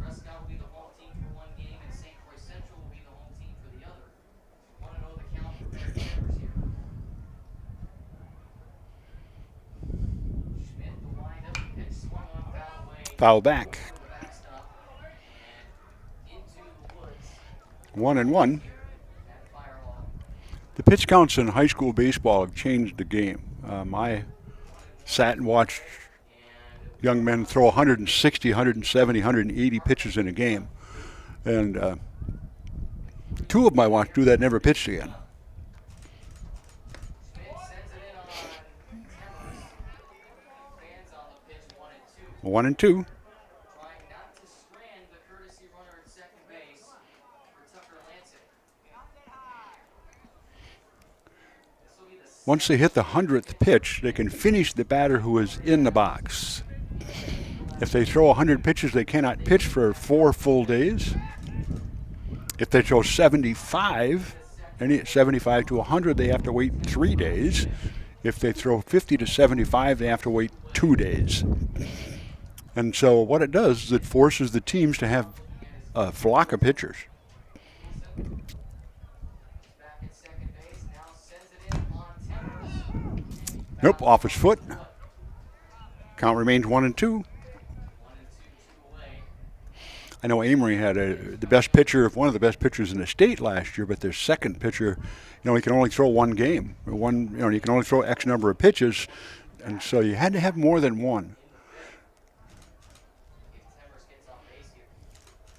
Prescott will be the home team for one game, and St. Croix Central will be the home team for the other. 1-0 the count for Barrett Timmers here. Schmidt, the windup, pitch swung on foul away. Foul back. Over the backstop and into the woods 1-1. at Firehall. The pitch counts in high school baseball have changed the game. I sat and watched young men throw 160, 170, 180 pitches in a game. And two of them I watched do that, never pitched again. Schmidt sends it in on Timmers. Fans on the pitch 1-2. 1-2. Trying not to strand the courtesy runner at second base for Tucker Lansing. This will be the Once they hit the 100th pitch, they can finish the batter who is in the box. If they throw 100 pitches, they cannot pitch for 4 full days. If they throw 75 to 100, they have to wait 3 days. If they throw 50 to 75, they have to wait 2 days. And so what it does is it forces the teams to have a flock of pitchers. back at second base. Now sends it in on Timmers. Nope, off his foot. Count remains 1-2. 1-2, 2 away. I know Amory had the best pitcher, one of the best pitchers in the state last year, but their second pitcher, he can only throw one game. You can only throw X number of pitches, and so you had to have more than one. If Timmers gets on base here.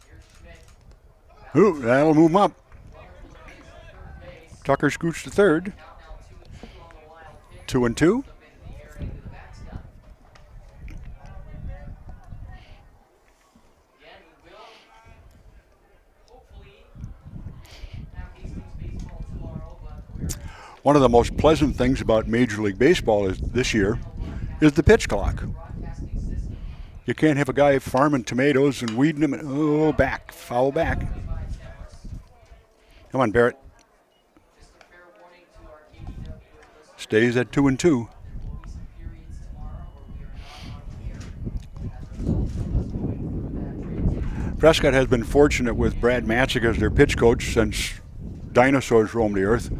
Here's Schmidt. Ooh, that'll move him up. Wonderful to third base. Tucker scoots to third. Count now 2-2 on the wild pitch. 2-2. Up into the air into the backstop. Again, we will hopefully have Hastings baseball tomorrow, but we're One of the most pleasant things about Major League Baseball this year is the pitch clock. broadcasting system You can't have a guy farming tomatoes and weeding them. Foul back. by Timmers. Come on, Barrett. Just a fair warning to our KDW listeners. Stays at 2-2. There will be some periods tomorrow where we are not on the air as a result of us going through that transition. Prescott has been fortunate with Brad Matzik as their pitch coach since dinosaurs roamed the earth.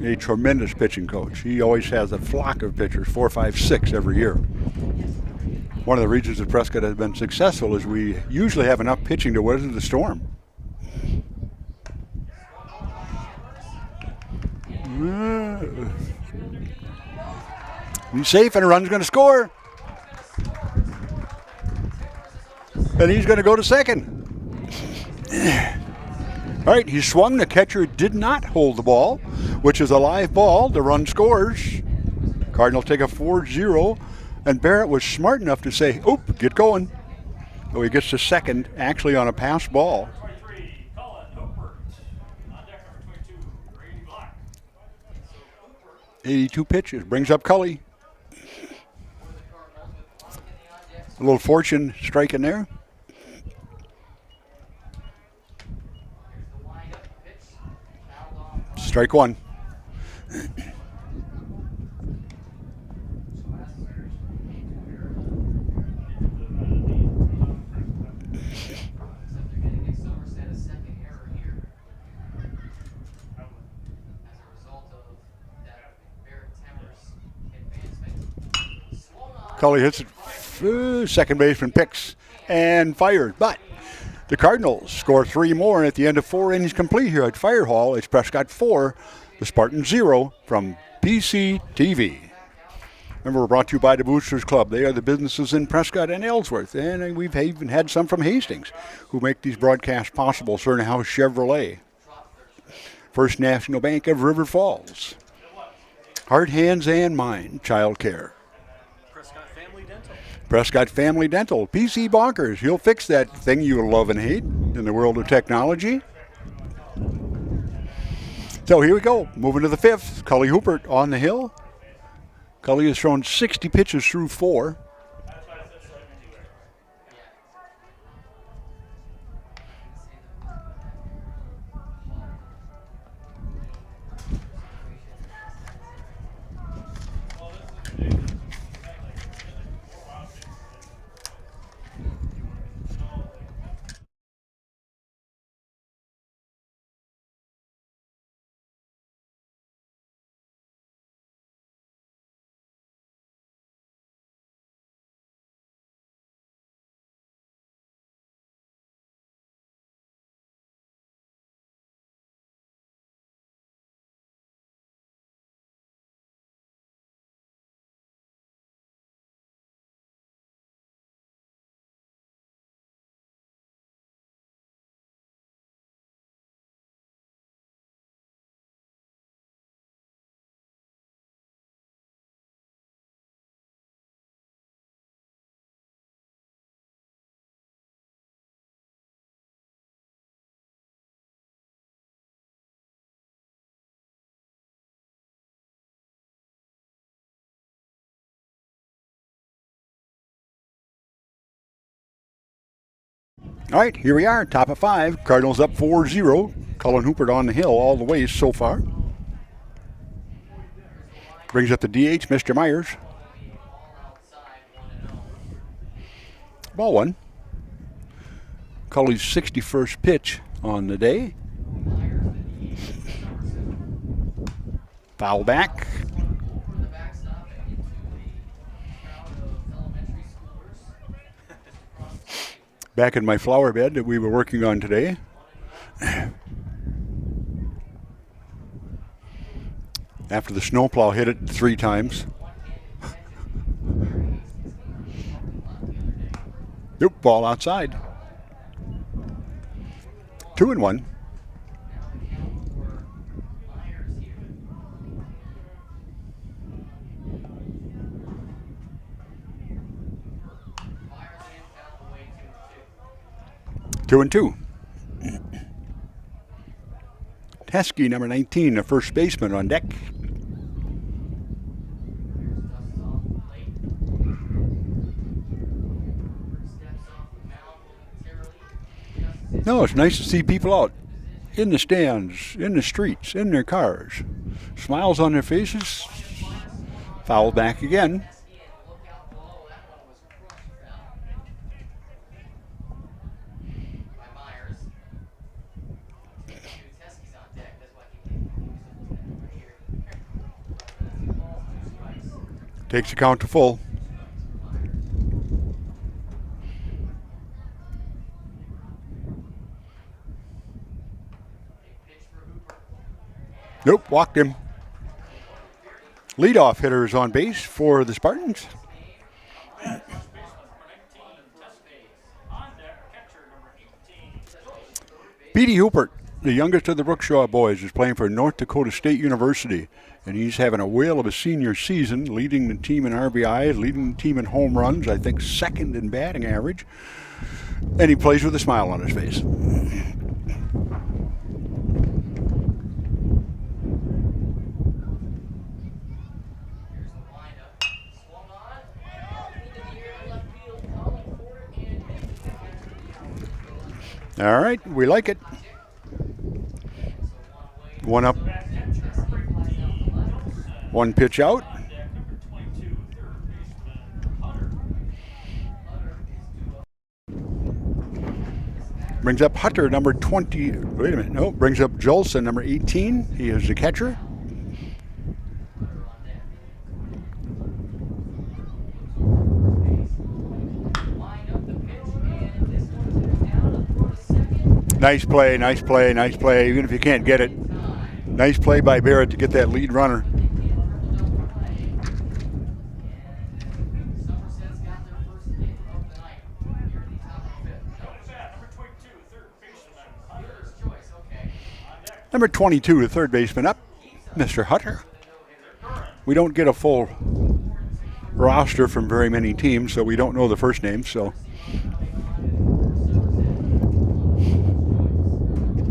A tremendous pitching coach. He always has a flock of pitchers, 4, 5, 6 every year. One of the reasons that Prescott has been successful is we usually have enough pitching to weather the storm. He's safe and a run's going to score. And he's going to go to second. All right, he swung. The catcher did not hold the ball, which is a live ball. The run scores. Cardinals take a 4-0, and Barrett was smart enough to say, "Oop, get going." So he gets to second, actually on a pass ball. 23, Cullen Hooper. On deck number 22, Brady Black. 82 pitches. Brings up Cully. A little fortune striking there. Strike one. Except they're going to give Somerset a second error here. As a result of that Barrett Timmers advancement. Swung on. Cully hits it. Second baseman picks and fires. But the Cardinals score 3 more, and at the end of 4 innings complete here at Fire Hall, it's Prescott 4, the Spartans 0 from PCTV. Remember, we're brought to you by the Boosters Club. They are the businesses in Prescott and Ellsworth, and we've even had some from Hastings who make these broadcasts possible. Certain House Chevrolet, First National Bank of River Falls, Heart, Hands, and Mind Child Care, Prescott Family Dental. Prescott Family Dental, PC Bonkers. He'll fix that thing you love and hate in the world of technology. So here we go. Moving to the fifth. Cully Hoopert on the hill. Cully has thrown 60 pitches through 4. All right, here we are, top of 5. Cardinals up 4-0. Cullen Hoopert on the hill all the way so far. Brings up the DH, Mr. Myers. Ball 1. Cully's 61st pitch on the day. Foul back. Back in my flower bed that we were working on today. After the snowplow hit it 3 times. Nope, ball outside. 2-1. Two and 2. Teskey, number 19, the first baseman on deck. No, it's nice to see people out in the stands, in the streets, in their cars. Smiles on their faces. Foul back again. Takes the count to full. Nope, walked him. Leadoff hitter is on base for the Spartans. Petey Hoopert, the youngest of the Brookshaw boys, is playing for North Dakota State University, and he's having a whale of a senior season, leading the team in RBI, leading the team in home runs, I think second in batting average, and he plays with a smile on his face. All right, we like it. 1 up. 1 pitch out. Brings up Hutter, number 20. Wait a minute. No, brings up Jolson, number 18. He is the catcher. Nice play, nice play, nice play, even if you can't get it. Nice play by Barrett to get that lead runner. Number 22, the third baseman up, Mr. Hutter. We don't get a full roster from very many teams, so we don't know the first names. So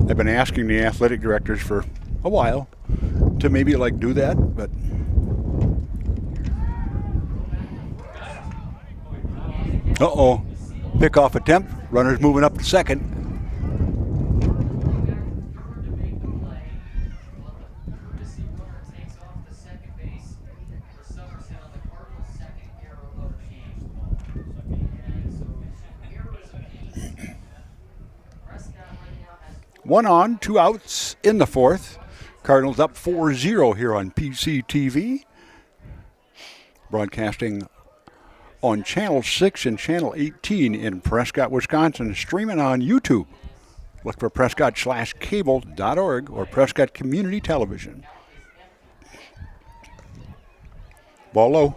I've been asking the athletic directors for a while to maybe like do that, but pickoff attempt. Runners moving up to second. One on, 2 outs in the fourth. Cardinals up 4-0 here on PCTV. Broadcasting on Channel 6 and Channel 18 in Prescott, Wisconsin. Streaming on YouTube. Look for prescott/cable.org or Prescott Community Television. Ball low.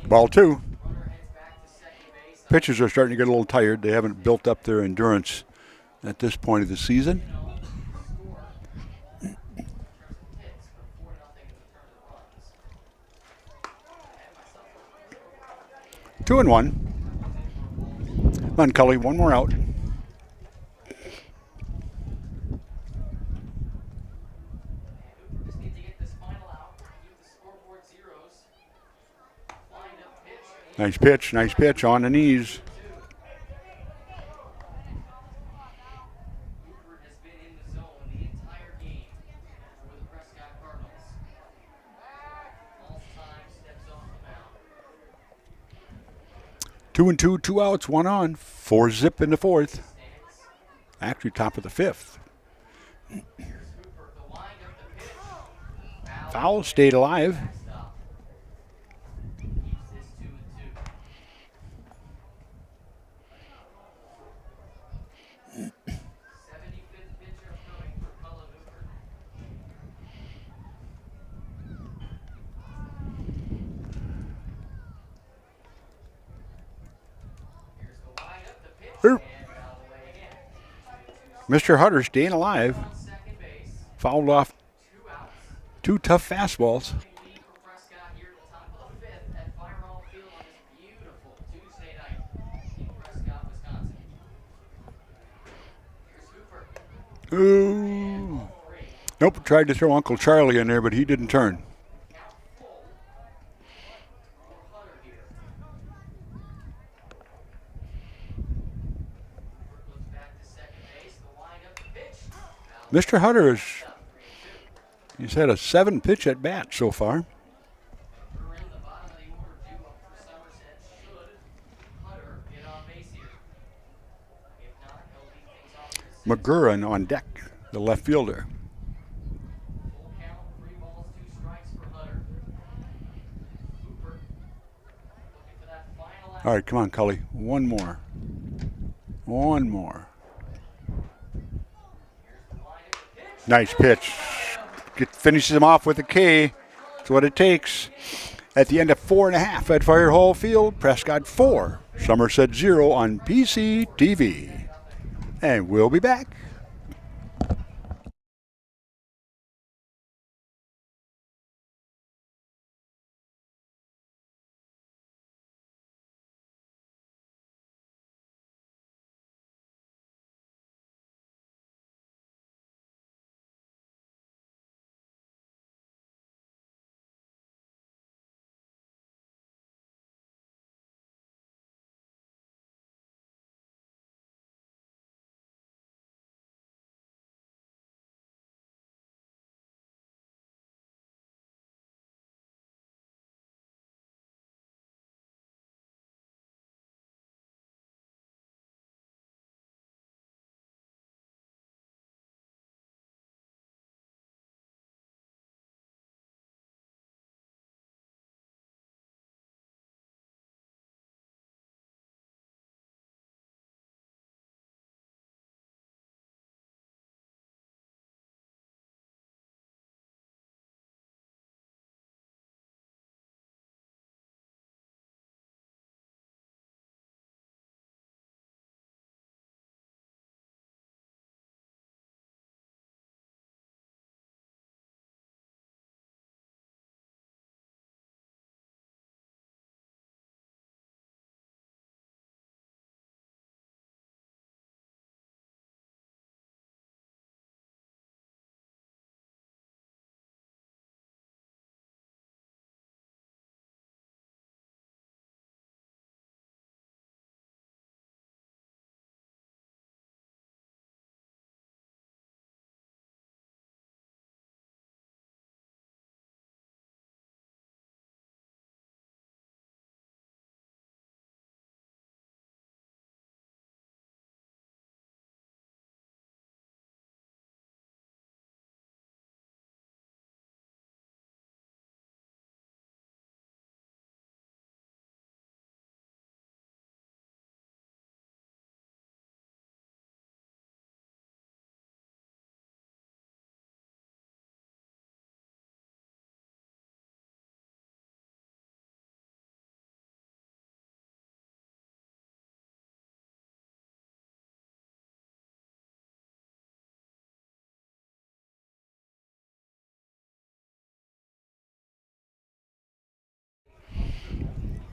Ball 2. Pitchers are starting to get a little tired. They haven't built up their endurance at this point of the season. 2-1. Come on, Cully, one more out. Nice pitch on the knees. Hooper has been in the zone the entire game for the Prescott Cardinals. False time, steps off the mound. 2-2, 2 outs, 1 on. 4-zip in the fourth. Actually, top of the fifth. Foul stayed alive. Mr. Hutter staying alive. Fouled off 2 tough fastballs. Ooh. Nope, tried to throw Uncle Charlie in there, but he didn't turn. Mr. Hutter he's had a 7-pitch at bat so far. McGurran on deck, the left fielder. All right, come on, Cully. One more. Nice pitch. Finishes him off with a K. That's what it takes. At the end of 4.5 at Fire Hall Field, Prescott 4, Somerset 0 on PCTV. And we'll be back.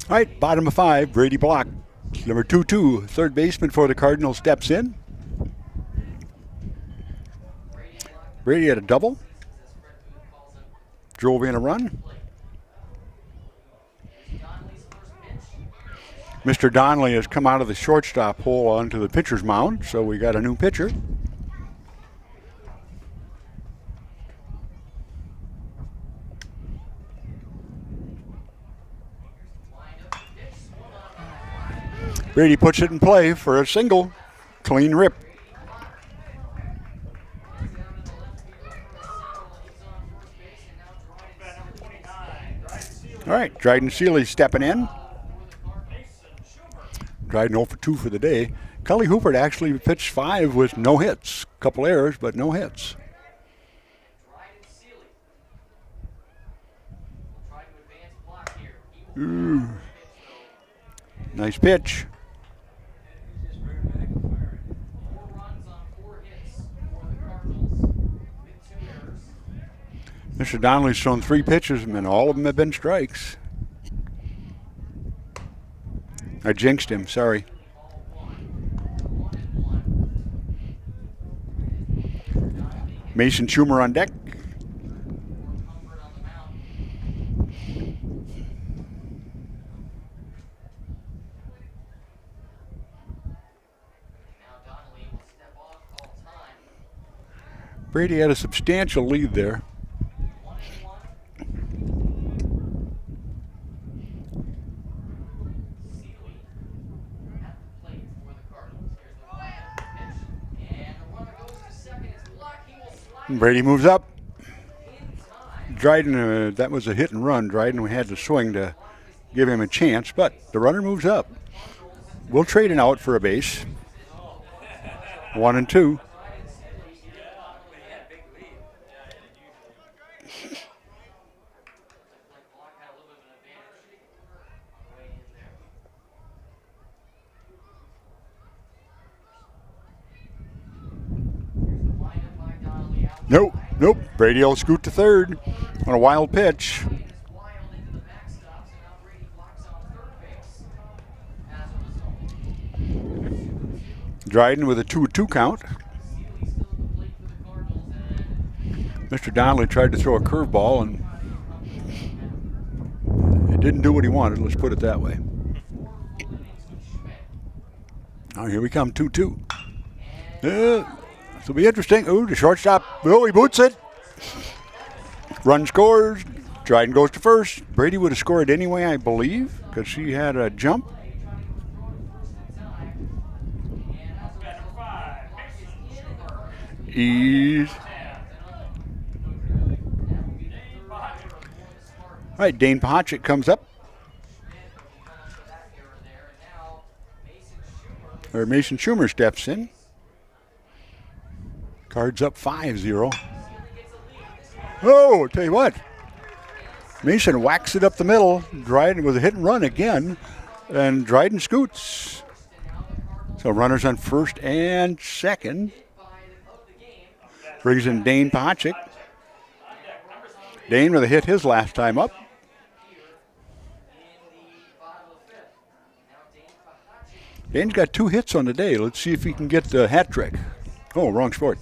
All right, bottom of 5, Brady blocked. Number 2-2, third baseman for the Cardinals, steps in. Brady had a double. Drove in a run. Mr. Donnelly has come out of the shortstop hole onto the pitcher's mound, so we got a new pitcher. Brady puts it in play for a single. Clean rip. All right, Dryden Seeley stepping in. Dryden 0 for 2 for the day. Cully Hooper actually pitched 5 with no hits. A couple errors, but no hits. Ooh. Nice pitch. Mr. Donnelly's thrown 3 pitches, and all of them have been strikes. I jinxed him, sorry. Mason Schumer on deck. Brady had a substantial lead there. Brady moves up. Dryden, that was a hit and run. Dryden had to swing to give him a chance, but the runner moves up. We'll trade an out for a base. 1 and 2. Nope. Brady will scoot to third on a wild pitch. Dryden with a 2-2 count. Mr. Donnelly tried to throw a curveball and it didn't do what he wanted, let's put it that way. Now here we come, 2-2. This will be interesting. Ooh, the shortstop. Oh, he boots it. Run scores. Dryden goes to first. Brady would have scored anyway, I believe, because she had a jump. Ease. All right, Dane Pachik comes up. Or Mason Schumer steps in. Cards up 5-0. Oh, tell you what. Mason whacks it up the middle. Dryden with a hit and run again. And Dryden scoots. So runners on first and second. Brings in Dane Pachik. Dane with a hit his last time up. Dane's got 2 hits on the day. Let's see if he can get the hat trick. Oh, wrong sport.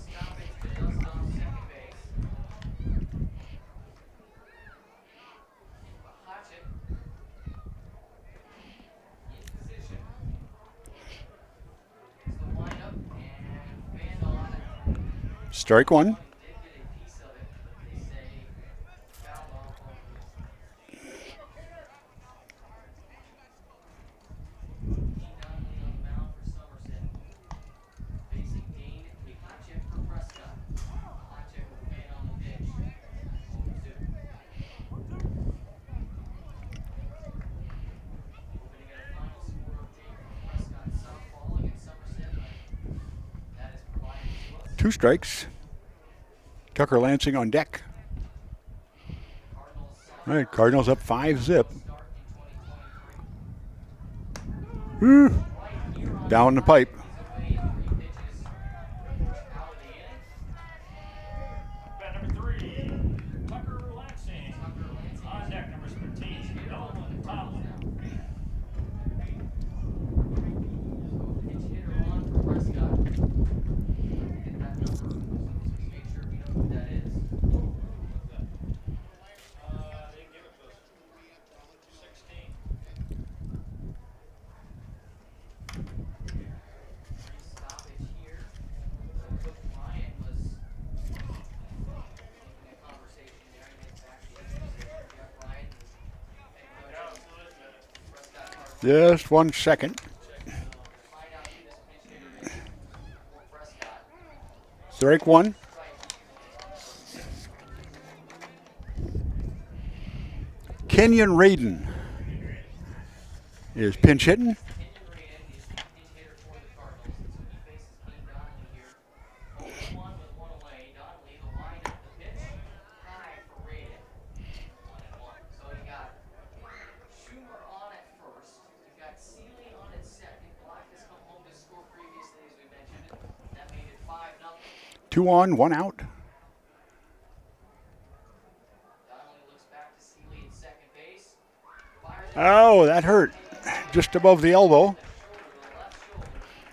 Strike 1. Two strikes. Tucker Lansing on deck. All right, Cardinals up 5-0. Down the pipe. Bet number 3, Tucker Lansing. On deck, number 13, Nolan Tomlin. Just 1 second. Find out who this pinch hitter is for Prescott. Strike 1. Kenyon Radin is pinch hitting. Kenyon Radin is the pinch hitter for the Cardinals. And so he faces Kane Donnelly here. 0-1 with 1 away. Donnelly, the windup, the pitch, high for Radin. 1-1. So you got Schumer on at first. You've got Seeley on at second. Black has come home to score previously, as we mentioned. That made it 5-0. 2 on, 1 out. Donnelly looks back to Seeley at second base. Fires Oh, that hurt. Just above the elbow. shoulder to the left shoulder.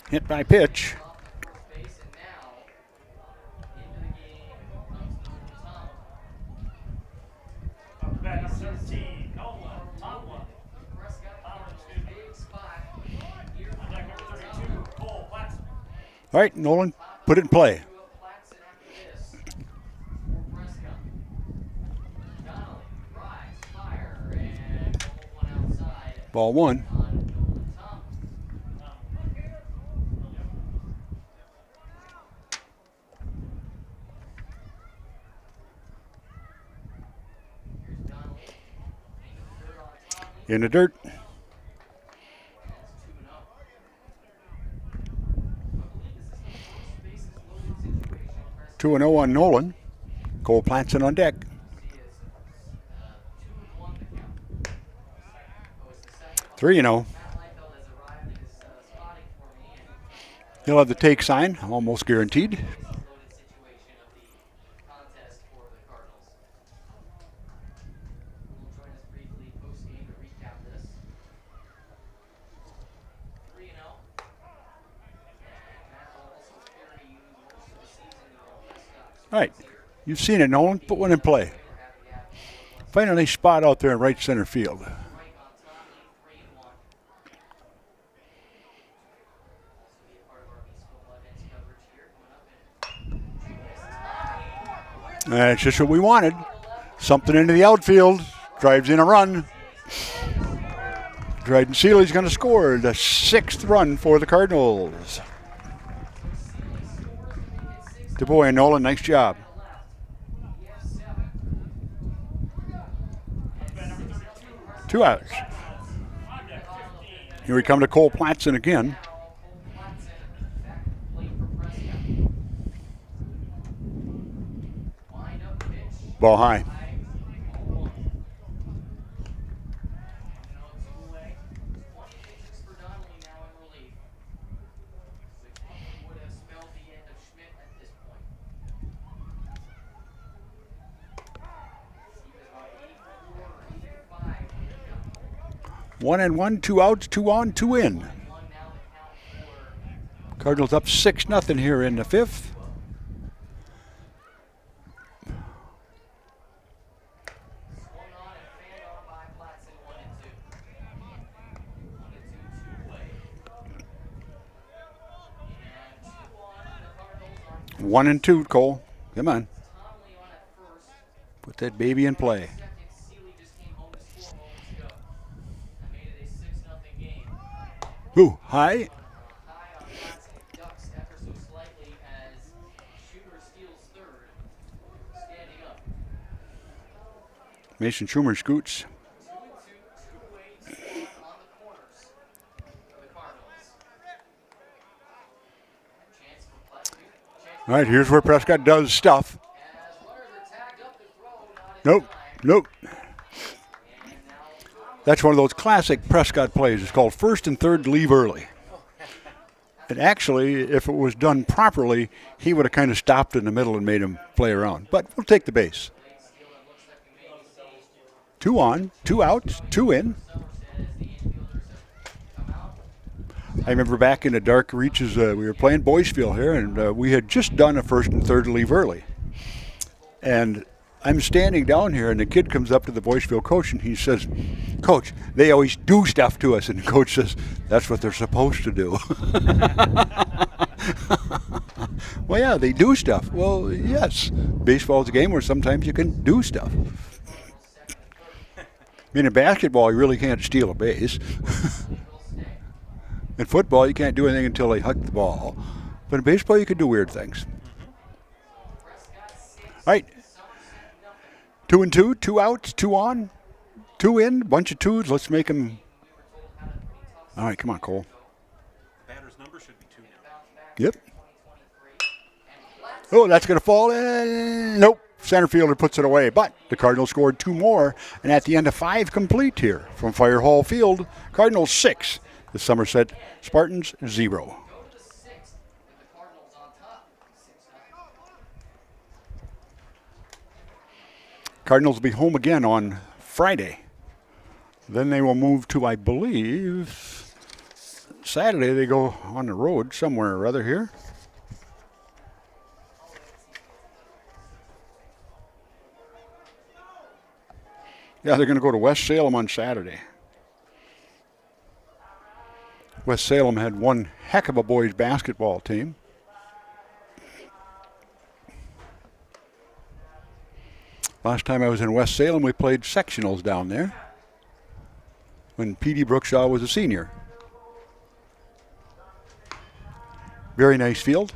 Hit by pitch. Off at first base, and now into the game comes Nolan Tom. Up to bat number 17, Nolan Tomlin. Prescott comes to a big spot here On for deck number 32, Cole Platson. All right, Nolan, put it in play. Drew up Platson after this for Prescott. Donnelly, rise, fire, and double one outside Ball 1. on Nolan Tom. Here's Donnelly. Into the dirt on Tomlin. In the dirt. That's 2-0. I believe this is the first bases loaded situation. Prescott 2-0 on Nolan. Cole Platson on deck. is 2-1 the count. Oh, it's the second. 3-0. Matt Leinfeld has arrived and is spotting for me, and He'll have the take sign, almost guaranteed. bases loaded situation of the contest for the Cardinals. Will join us briefly post game to recap this. 3-0. And Matt will also carry you most of the season on Prescott. All right, you've seen it, Nolan. Put one in play. We're happy to have you. Find a nice spot out there in right center field. Right on Tomlin, 3-1. Also be a part of our Eastville Mud Hens coverage here coming up in That's just what we wanted. Something into the outfield. Drives in a run. Dryden Seeley's going to score the 6th run for the Cardinals. DeBoy and Nolan, nice job. We have 7. 2 outs. On deck 15, Here we come to Cole Platson again. Now Cole Platson back to the plate for Prescott. Wind up pitch. Ball high. High, 0-1. 2 away. 20 pitches for Donnelly now in relief, which probably would have spelled the end of Schmidt at this point. He was about 84 or 85 when he got 1 and 1, 2 outs, 2 on, 2 in. 1 now the count for Cardinals up 6-0 here in the 5th. swung on and fanned on by Platson, 1-2. 1-2, 2 away. And 2 on the Cardinals are 1 and 2, Cole. Come on. Tomlin on at first. Put that baby in play. Second, Seeley just came home to score moments ago. That made it a 6-0 game. Ooh, high. High on Platson, ducks ever so slightly as Schumer steals third. Standing up. Mason Schumer scoots. 2-2, 2 away, 2 on the corners for the Cardinals. Chance for Platson. Chance All right, here's where Prescott does stuff. as runners are tagged up to throw, not in Nope, time. nope. And now Tomlin That's one of those classic Prescott plays. It's called first and third to leave early. And actually, if it was done properly, he would have kind of stopped in the middle and made him play around. But we'll take the base. late steal that looks like we may see 2 on, 2 outs, 2 in. Somerset as the infielders have come out. I remember back in the dark reaches, we were playing Boysville here, and we had just done a first and third to leave early. And I'm standing down here, and the kid comes up to the Boysville coach, and he says, "Coach, they always do stuff to us." And the coach says, "That's what they're supposed to do." Well, yeah, they do stuff. Well, yes. Baseball's a game where sometimes you can do stuff. I mean, in basketball, you really can't steal a base. In football, you can't do anything until they huck the ball. But in baseball, you can do weird things. All right. 2-2, 2 outs, 2 on, 2 in, bunch of twos. Let's make them. All right, come on, Cole. Batter's number should be 2 now. Yep. Oh, that's going to fall in. Nope. Center fielder puts it away. But the Cardinals scored 2 more. And at the end of 5 complete here from Fire Hall Field, Cardinals 6. The Somerset Spartans 0. Cardinals will be home again on Friday. Then they will move to, I believe, Saturday they go on the road somewhere or other here. Yeah, they're going to go to West Salem on Saturday. West Salem had one heck of a boys basketball team. Last time I was in West Salem, we played sectionals down there when P.D. Brookshaw was a senior. Very nice field.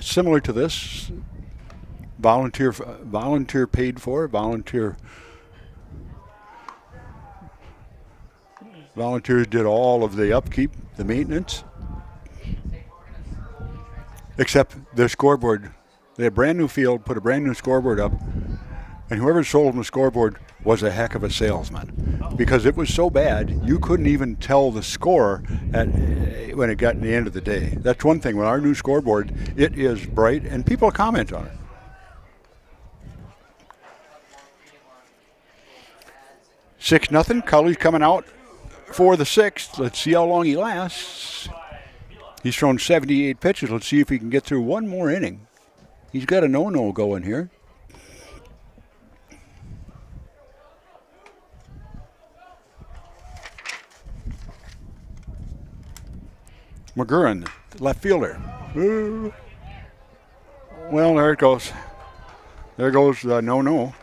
Similar to this. Volunteer paid for, Volunteers did all of the upkeep, the maintenance, except their scoreboard. They had a brand new field, put a brand new scoreboard up, and whoever sold them the scoreboard was a heck of a salesman because it was so bad you couldn't even tell the score when it got in the end of the day. That's one thing. With our new scoreboard, it is bright, and people comment on it. Six nothing. Cully's coming out for the 6th. Let's see how long he lasts. He's thrown 78 pitches. Let's see if he can get through one more inning. He's got a no-no going here. McGurran, left fielder. Ooh. Well, there it goes. There goes the no-no.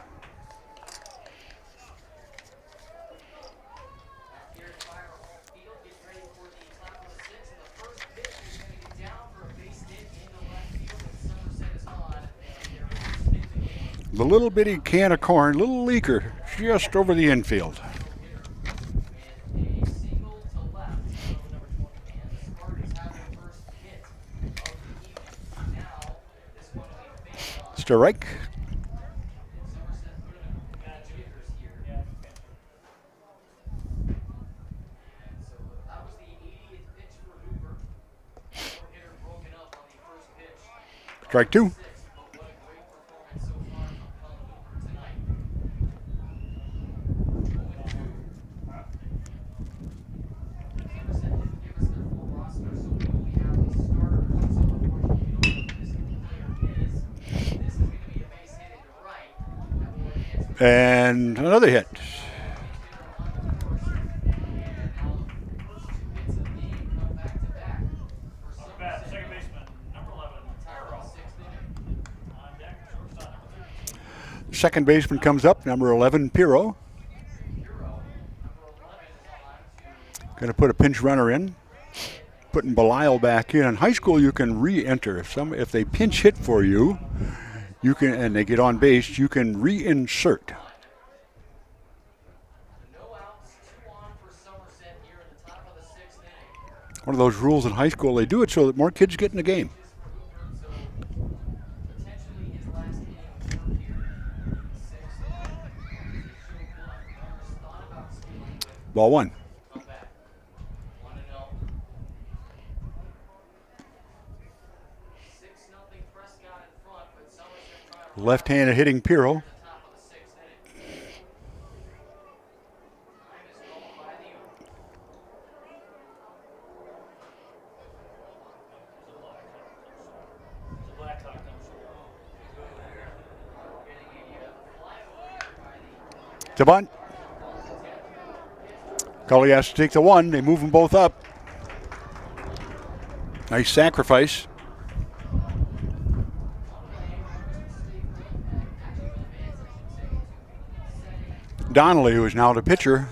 The little bitty can of corn, little leaker, just over the infield. Strike. Strike 2. And another hit. Second baseman, number 11, on deck, shortstop, number 13. Second baseman comes up, number 11, Pirro. Going to put a pinch runner in. Putting Belial back in. In high school, you can re-enter. If they pinch hit for you, you can, and they get on base, you can reinsert. One of those rules in high school, they do it so that more kids get in the game. Ball 1. Left-handed hitting Pirro. The bunt. Cully has to take the 1. They move them both up. Nice sacrifice. Donnelly, who is now the pitcher,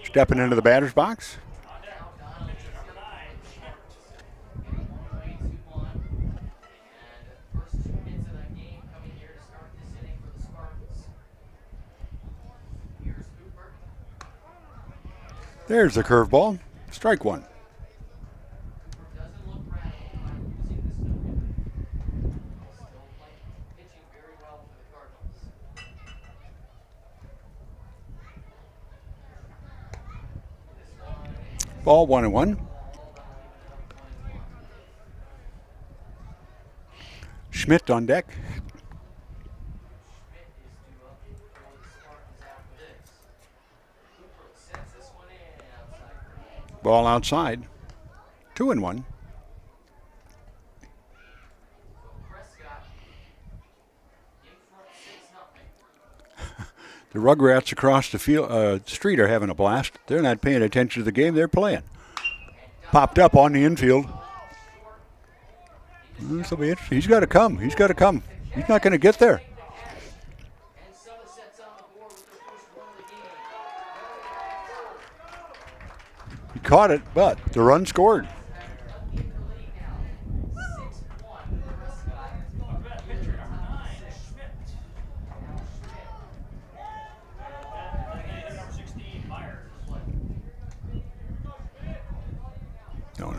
stepping into the batter's box. Now Donnelly is in for the Spartans. Getting 1 away, 2-1. And first 2 hits of that game coming here to start this inning for the Spartans. Here's Cooper. There's the curveball. Strike one. Cooper doesn't look rattled by losing this no-hitter. Still pitching very well for the Cardinals. This one is Ball 1-1. ball. That'll leave it up 1-1. Schmidt on deck. Schmidt is due up for the Spartans after this. Cooper sends this one in outside for Ball outside. 2-1. Prescott in front 6-0. The Rugrats across the field, street are having a blast. They're not paying attention to the game. They're playing. Popped up on the infield. This will be interesting. He's got to come. He's got to come. He's not going to get there. And Somerset's on the board with their first run of the game. He caught it, but the run scored. In the lead now. 6-1 Prescott. Up to that pitcher, number 9, Schmidt. Now Schmidt. And number 16, Myers. No. And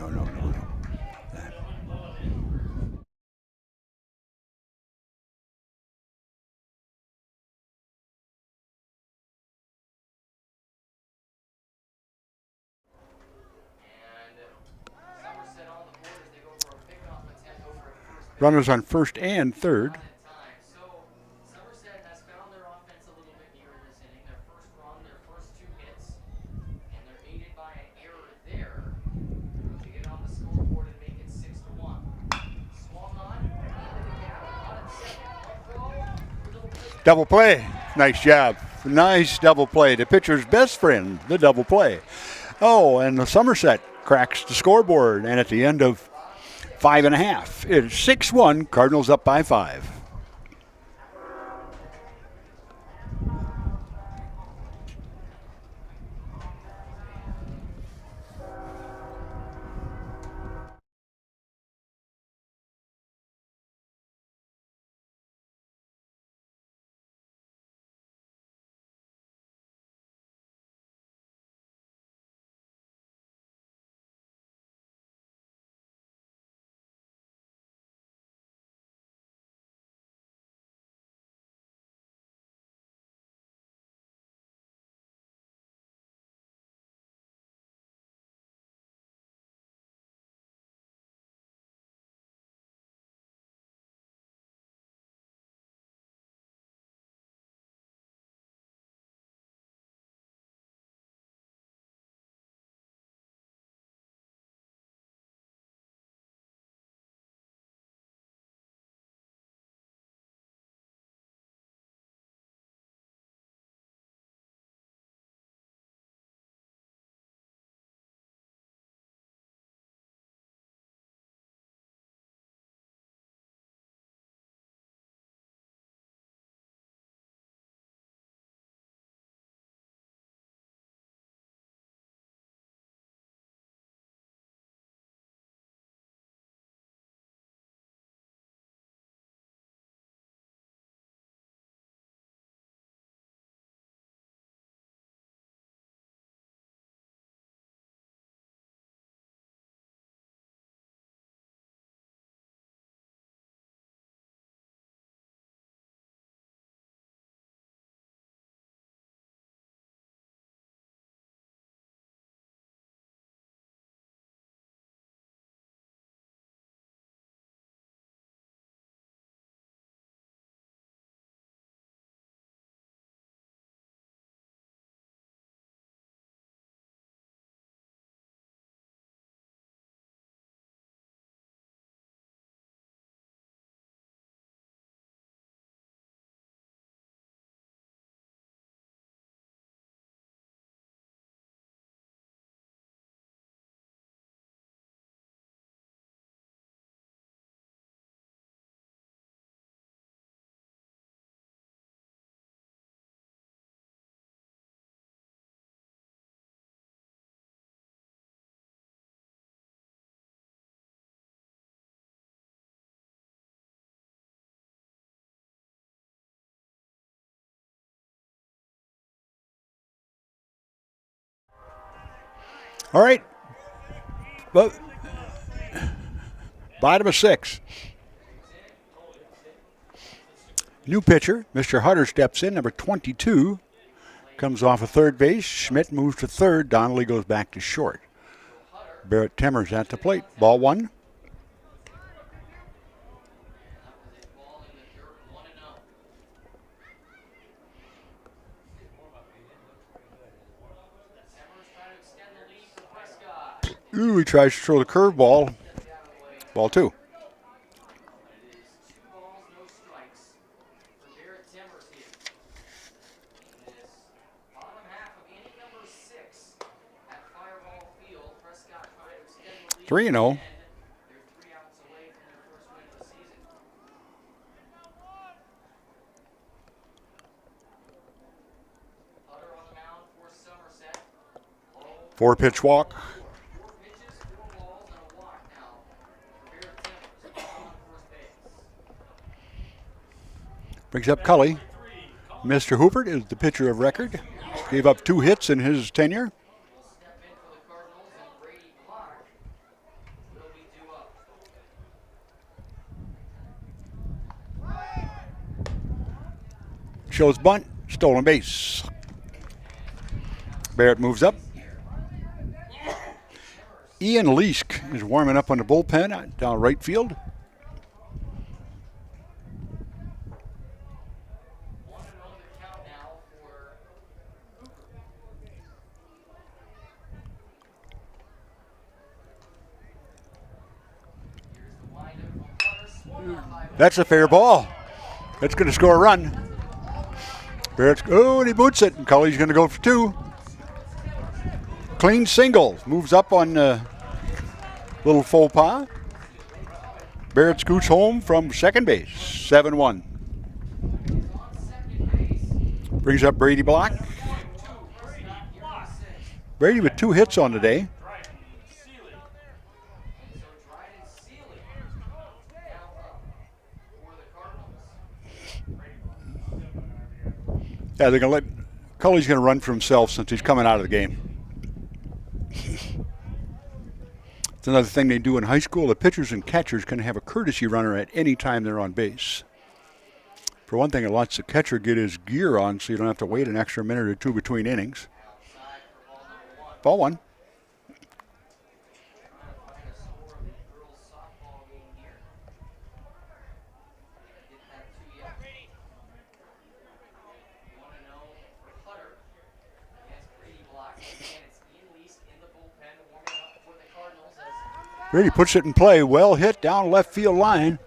Somerset on the board as they go for a pickoff attempt over at first base. Runners on first and third. Time. So Somerset has found their offense a little bit here in this inning. Their first run, their first 2 hits, and they're aided by an error there to get on the scoreboard and make it 6-1. Swung on, into the gap, on at second, one throw, Double play. Nice job. Nice double play. The pitcher's best friend, the double play. Oh, and the Somerset cracks the scoreboard. And at the end of 5.5, it's 6-1. Cardinals up by 5. All right. But bottom of 6. New pitcher, Mr. Hutter, steps in, number 22. Comes off of third base. Schmidt moves to third. Donnelly goes back to short. Barrett Timmers at the plate. Ball 1. Ooh, he tries to throw the curveball. Ball 2. Three and 0. Four pitch walk. Brings up Cully. Mr. Hubert is the pitcher of record. Gave up 2 hits in his tenure. Shows bunt, stolen base. Barrett moves up. Ian Leask is warming up on the bullpen down right field. That's a fair ball. That's going to score a run. Barrett's, and he boots it, and Cully's going to go for 2. Clean single. Moves up on little faux pas. Barrett scoots home from second base. 7-1. Brings up Brady Block. Brady with 2 hits on the day. Yeah, they're going to let Cully's going to run for himself since he's coming out of the game. It's another thing they do in high school. The pitchers and catchers can have a courtesy runner at any time they're on base. For one thing, it lets the catcher get his gear on so you don't have to wait an extra minute or 2 between innings. Ball 1. Brady puts it in play. Well hit down left field line.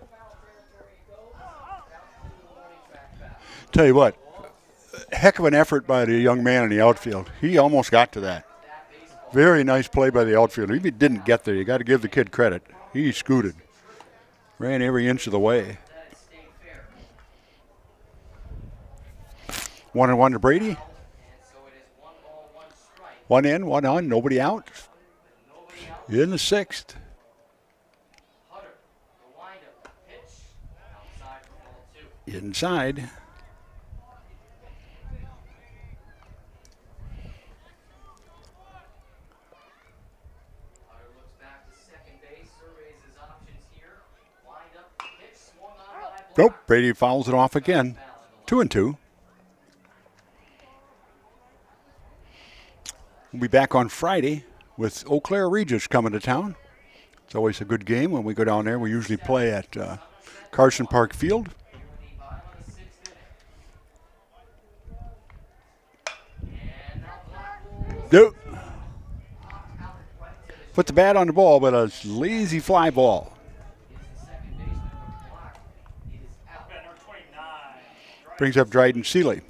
Tell you what, heck of an effort by the young man in the outfield. He almost got to that. Very nice play by the outfielder. If he didn't get there, you got to give the kid credit. He scooted. Ran every inch of the way. 1-1 to Brady. 1 in, 1 on, nobody out. In the 6th. Inside. Nope, Brady fouls it off again. 2-2. We'll be back on Friday with Eau Claire Regis coming to town. It's always a good game when we go down there. We usually play at Carson Park Field. Nope. Put the bat on the ball, but a lazy fly ball. Brings up Dryden Seeley.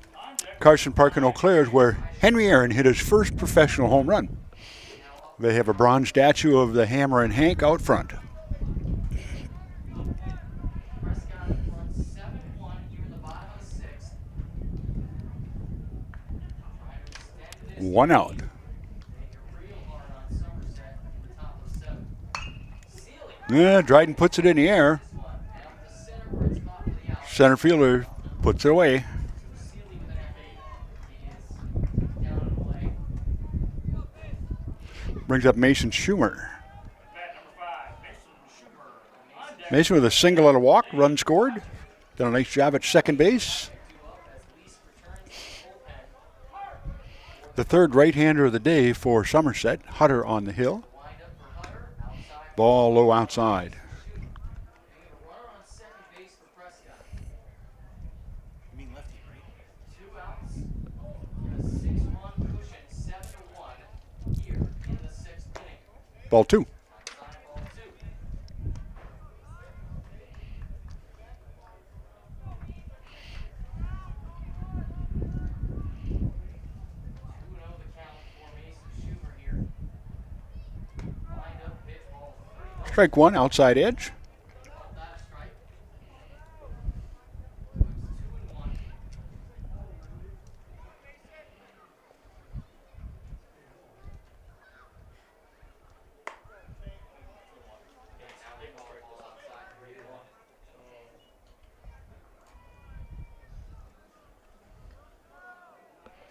Carson Park in Eau Claire is where Henry Aaron hit his first professional home run. They have a bronze statue of the Hammer and Hank out front. Prescott in front 7-1 here in the bottom of the 6th. 1 out. Make it real hard on Somerset in the top of the 7th. Seeley. Yeah, Dryden puts it in the air. This one down to center for its spot for the out. Center fielder puts it away. Seeley with an FA. He is down and away. Brings up Mason Schumer. Bat number 5, Mason Schumer. On deck. Mason with a single and a walk, run scored. Done a nice job at second base. The third right-hander of the day for Somerset, Hutter on the hill. Ball low outside. Runner on second base for Prescott. You mean lefty, right? 2 outs. A 6-run cushion, 7-1 here in the 6th inning. Ball 2. Outside ball 2. 2-0 the count for Mason Schumer here. Wind up pitch, ball 3. Strike 1, outside edge. Called that a strike. So it's 2-1. Now they call it ball outside, 3-1.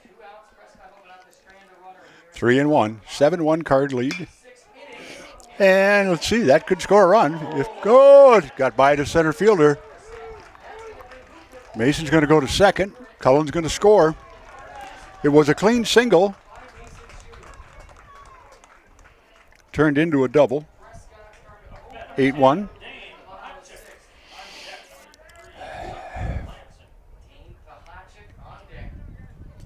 2 outs, Prescott hoping not to strand a runner here. 3-1. 7-1 Card lead. 6th inning. And let's see, that could score a run. If good, got by the center fielder. Mason's going to go to second. Cullen's going to score. It was a clean single. Turned into a double. 8-1.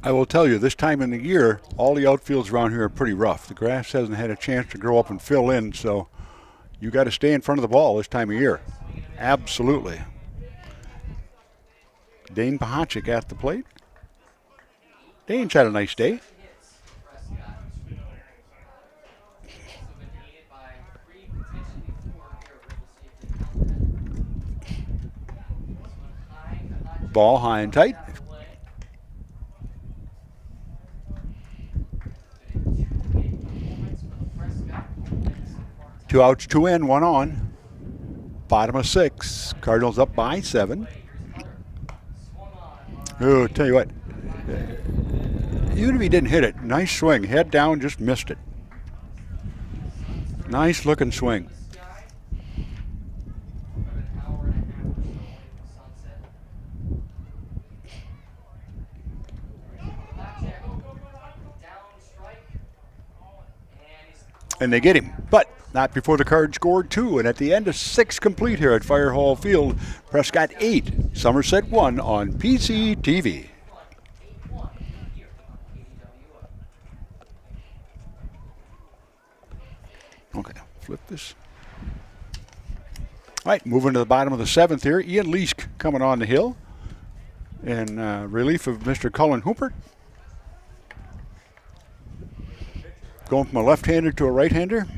I will tell you, this time in the year, all the outfields around here are pretty rough. The grass hasn't had a chance to grow up and fill in, so you got to stay in front of the ball this time of year. Absolutely. Dane Pahachik at the plate. Dane's had a nice day. Ball high and tight. Two outs, 2 in, 1 on. Bottom of 6. Cardinals up by 7. Oh, tell you what. Even if he didn't hit it, nice swing. Head down, just missed it. Nice looking swing. And they get him, but not before the Cards scored 2. And at the end of 6 complete here at Fire Hall Field, Prescott 8, Somerset 1 on PCTV. Okay, flip this. All right, moving to the bottom of the 7th here. Ian Leask coming on the hill in relief of Mr. Cullen Hoopert. Going from a left-hander to a right-hander.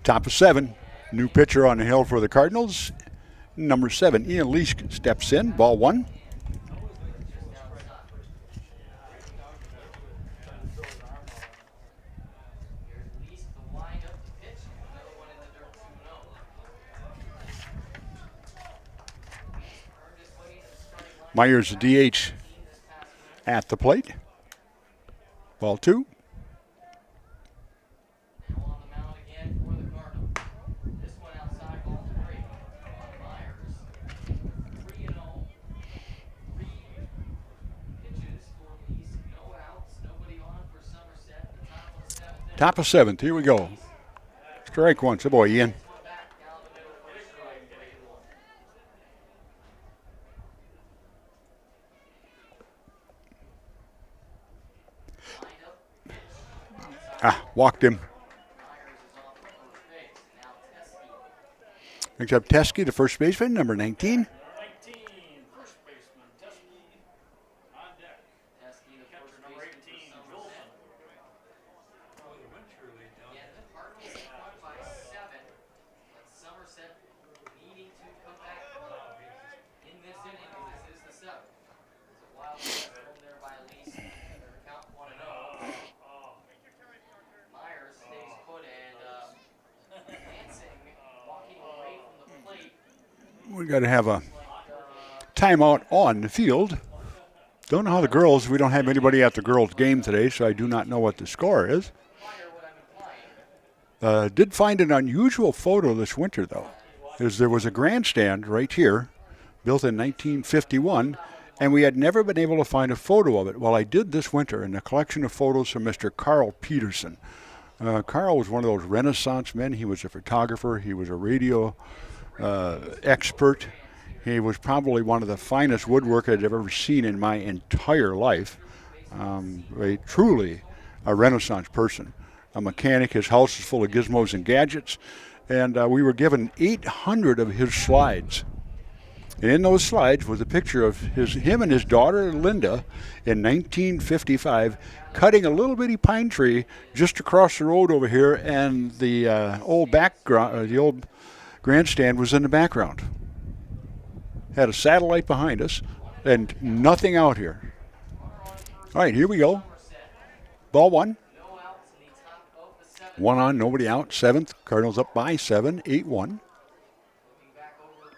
Top of 7. New pitcher on the hill for the Cardinals. Number 7, Ian Leask steps in. Ball 1. Myers, the DH, at the plate. Ball 2. Now on the mound again for the Cardinals. This one outside, ball 3. Myers, 3-0. 3 pitches for Lease. No outs, nobody on for Somerset. The top of the 7th. Top of 7th. Here we go. Strike 1. So boy, Ian. Back down the middle for a strike. 3-1. Lined up, pitch. Walked him. Myers is off the first base. And now Teskey. Picks up Teskey, the first baseman, number 19. 19, first baseman, Teskey on deck. Teskey, the Catcher first number baseman 18, for Wilson. Somerset. Yeah, the Cardinals won by 7, but Somerset needing to come back in this inning. This is the 7th. It's a wild pitch thrown there by Lease. Count 1-0. Myers stays put and dancing, walking away from the plate. We got to have a timeout on the field. Don't know how the girls, we don't have anybody at the girls' game today, so I do not know what the score is. Fire what I'm implying. Did find an unusual photo this winter, though. There was a grandstand right here, built in 1951, and we had never been able to find a photo of it. Well, I did this winter in a collection of photos from Mr. Carl Peterson. Carl was one of those Renaissance men. He was a photographer. He was a radio expert. He was probably one of the finest woodworkers I'd ever seen in my entire life. Truly a Renaissance person. A mechanic. His house is full of gizmos and gadgets. And we were given 800 of his slides. And in those slides was a picture of him and his daughter Linda in 1955 cutting a little bitty pine tree just across the road over here, and the old grandstand was in the background. Had a satellite behind us and nothing out here. All right, here we go. Ball 1. No outs in the top of the 7th. 1 on, nobody out. 7th. Cardinals up by 7, 8-1. Looking back over to the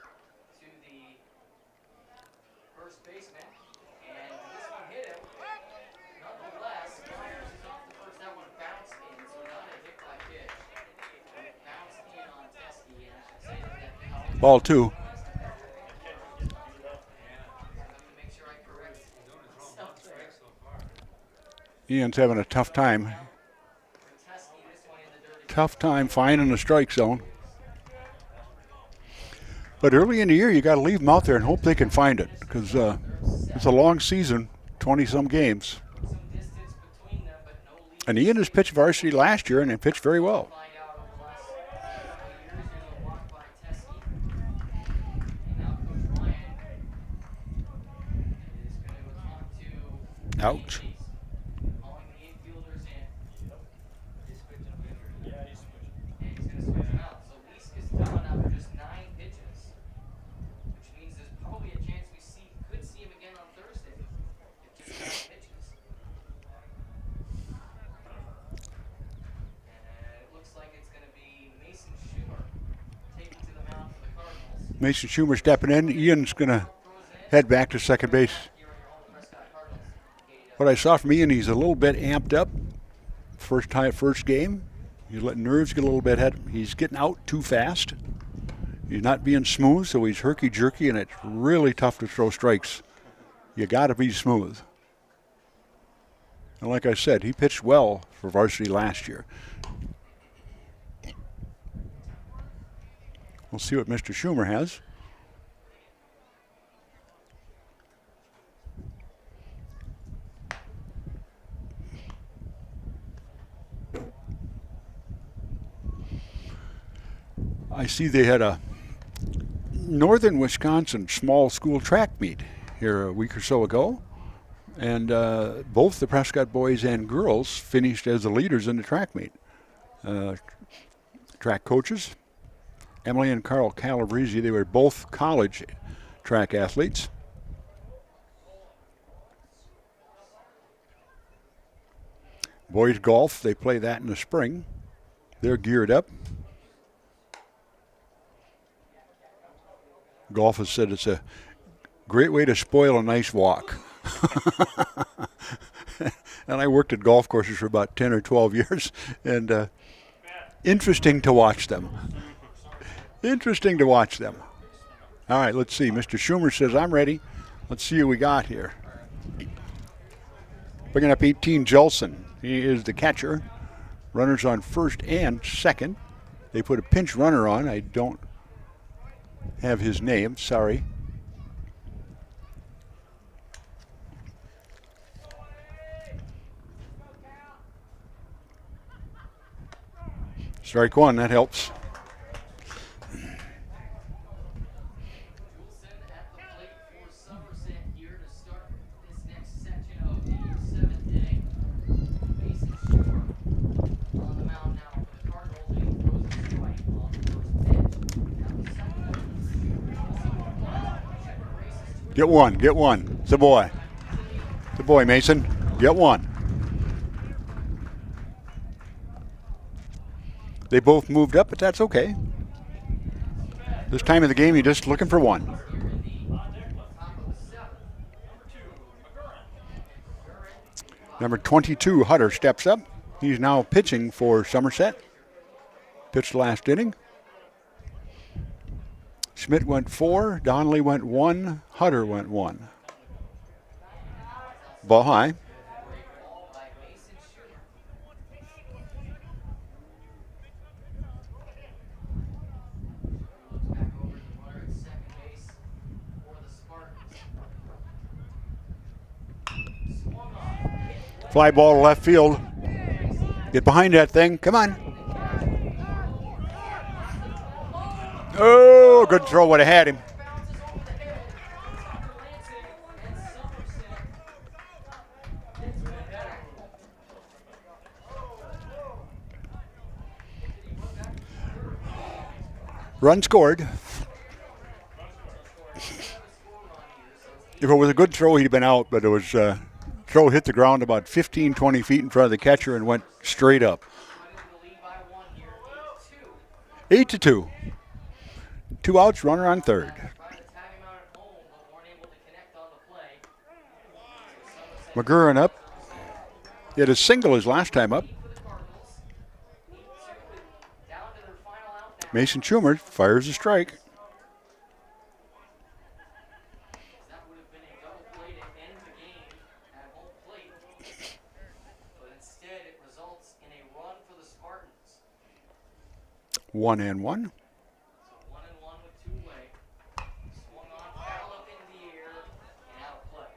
first baseman, and this one hit him. Nonetheless, Myers is off the first. That one bounced in, so not a hit by pitch. It bounced in on Teskey, and I should say that Ball 2. I have to make sure I correct myself there. Ian's having a tough time. Teskey, this one in the dirty. Tough time finding the strike zone. But early in the year, you got to leave them out there and hope they can find it, because it's a long season, 20-some games. Some distance between them, but no lead. And Ian has pitched varsity last year, and he pitched very well. Find out over the last couple of years. Here's a walk by Teskey. And now Coach Ryan is going to talk to Ouch. Lease, calling the infielders in. And he's going to switch them out. So Lease is done after just 9 pitches, which means there's probably a chance we could see him again on Thursday. If just 9 pitches. And it looks like it's going to be Mason Schumer taking to the mound for the Cardinals. Mason Schumer stepping in. Ian's going to head back to second base. Here on your home Prescott Cardinals. What I saw from Ian, he's a little bit amped up. First game. He's letting nerves get a little bit ahead. He's getting out too fast. He's not being smooth, so he's herky-jerky, and it's really tough to throw strikes. You got to be smooth. And like I said, he pitched well for varsity last year. We'll see what Mr. Schumer has. I see they had a northern Wisconsin small school track meet here a week or so ago. And both the Prescott boys and girls finished as the leaders in the track meet. track coaches. Emily and Carl Calabrese, they were both college track athletes. Boys golf, they play that in the spring. They're geared up. Golf has said it's a great way to spoil a nice walk. And I worked at golf courses for about 10 or 12 years, and interesting to watch them. Interesting to watch them. All right, let's see. Mr. Schumer says, I'm ready. Let's see who we got here. Bringing up 18, Jelson. He is the catcher. Runners on first and second. They put a pinch runner on. I don't have his name. Sorry. Strike one. That helps. At the plate for Somerset here to start this next section of the seventh inning. Mason Schumer on the mound now for the Cardinals, and he throws a strike on the first pitch. Now the second one. Schumer races to Get one. Get one. It's a boy. It's a boy, Mason. Get one. They both moved up, but that's okay. This time of the game, you're just looking for one. Number 22, Hutter, steps up. He's now pitching for Somerset. Pitched last inning. Schmidt went 4, Donnelly went 1, Hutter went 1. Ball high. Fly ball to left field. Get behind that thing. Come on. Oh, good throw. Would have had him. Run scored. If it was a good throw, he'd have been out, but it was throw hit the ground about 15, 20 feet in front of the catcher and went straight up. 8-2. 2 outs, runner on third. McGurran up. He had a single his last time up. Mason Schumer fires a strike. That would have been a double play to end the game at home plate. But instead, it results in a run for the Spartans. 1-1. So 1-1 with 2 away. Swung on, foul up into the air, and out of play.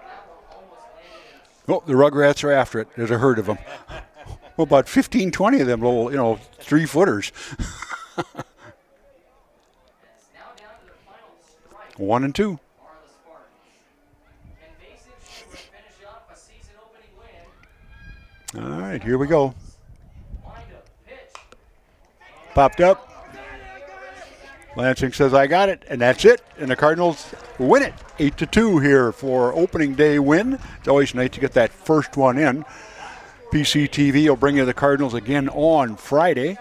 That one almost landed in Oh, the Rugrats are after it. There's a herd of them. Well, about 15, 20 of them little, 3-footers. now down to the final strike 1 and 2. are the Spartans. Can Mason Schumer finish up a season-opening win? All right, here we go. Wind up, pitch. Popped up. Lansing says, I got it, and that's it. And the Cardinals win it 8-2 here for opening day win. It's always nice to get that first one in. PCTV will bring you the Cardinals again on Friday.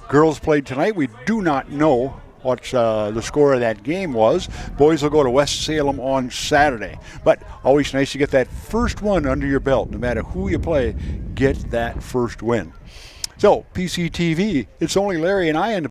Girls played tonight. We do not know what the score of that game was. Boys will go to West Salem on Saturday. But always nice to get that first one under your belt. No matter who you play, get that first win. So, PCTV, it's only Larry and I in the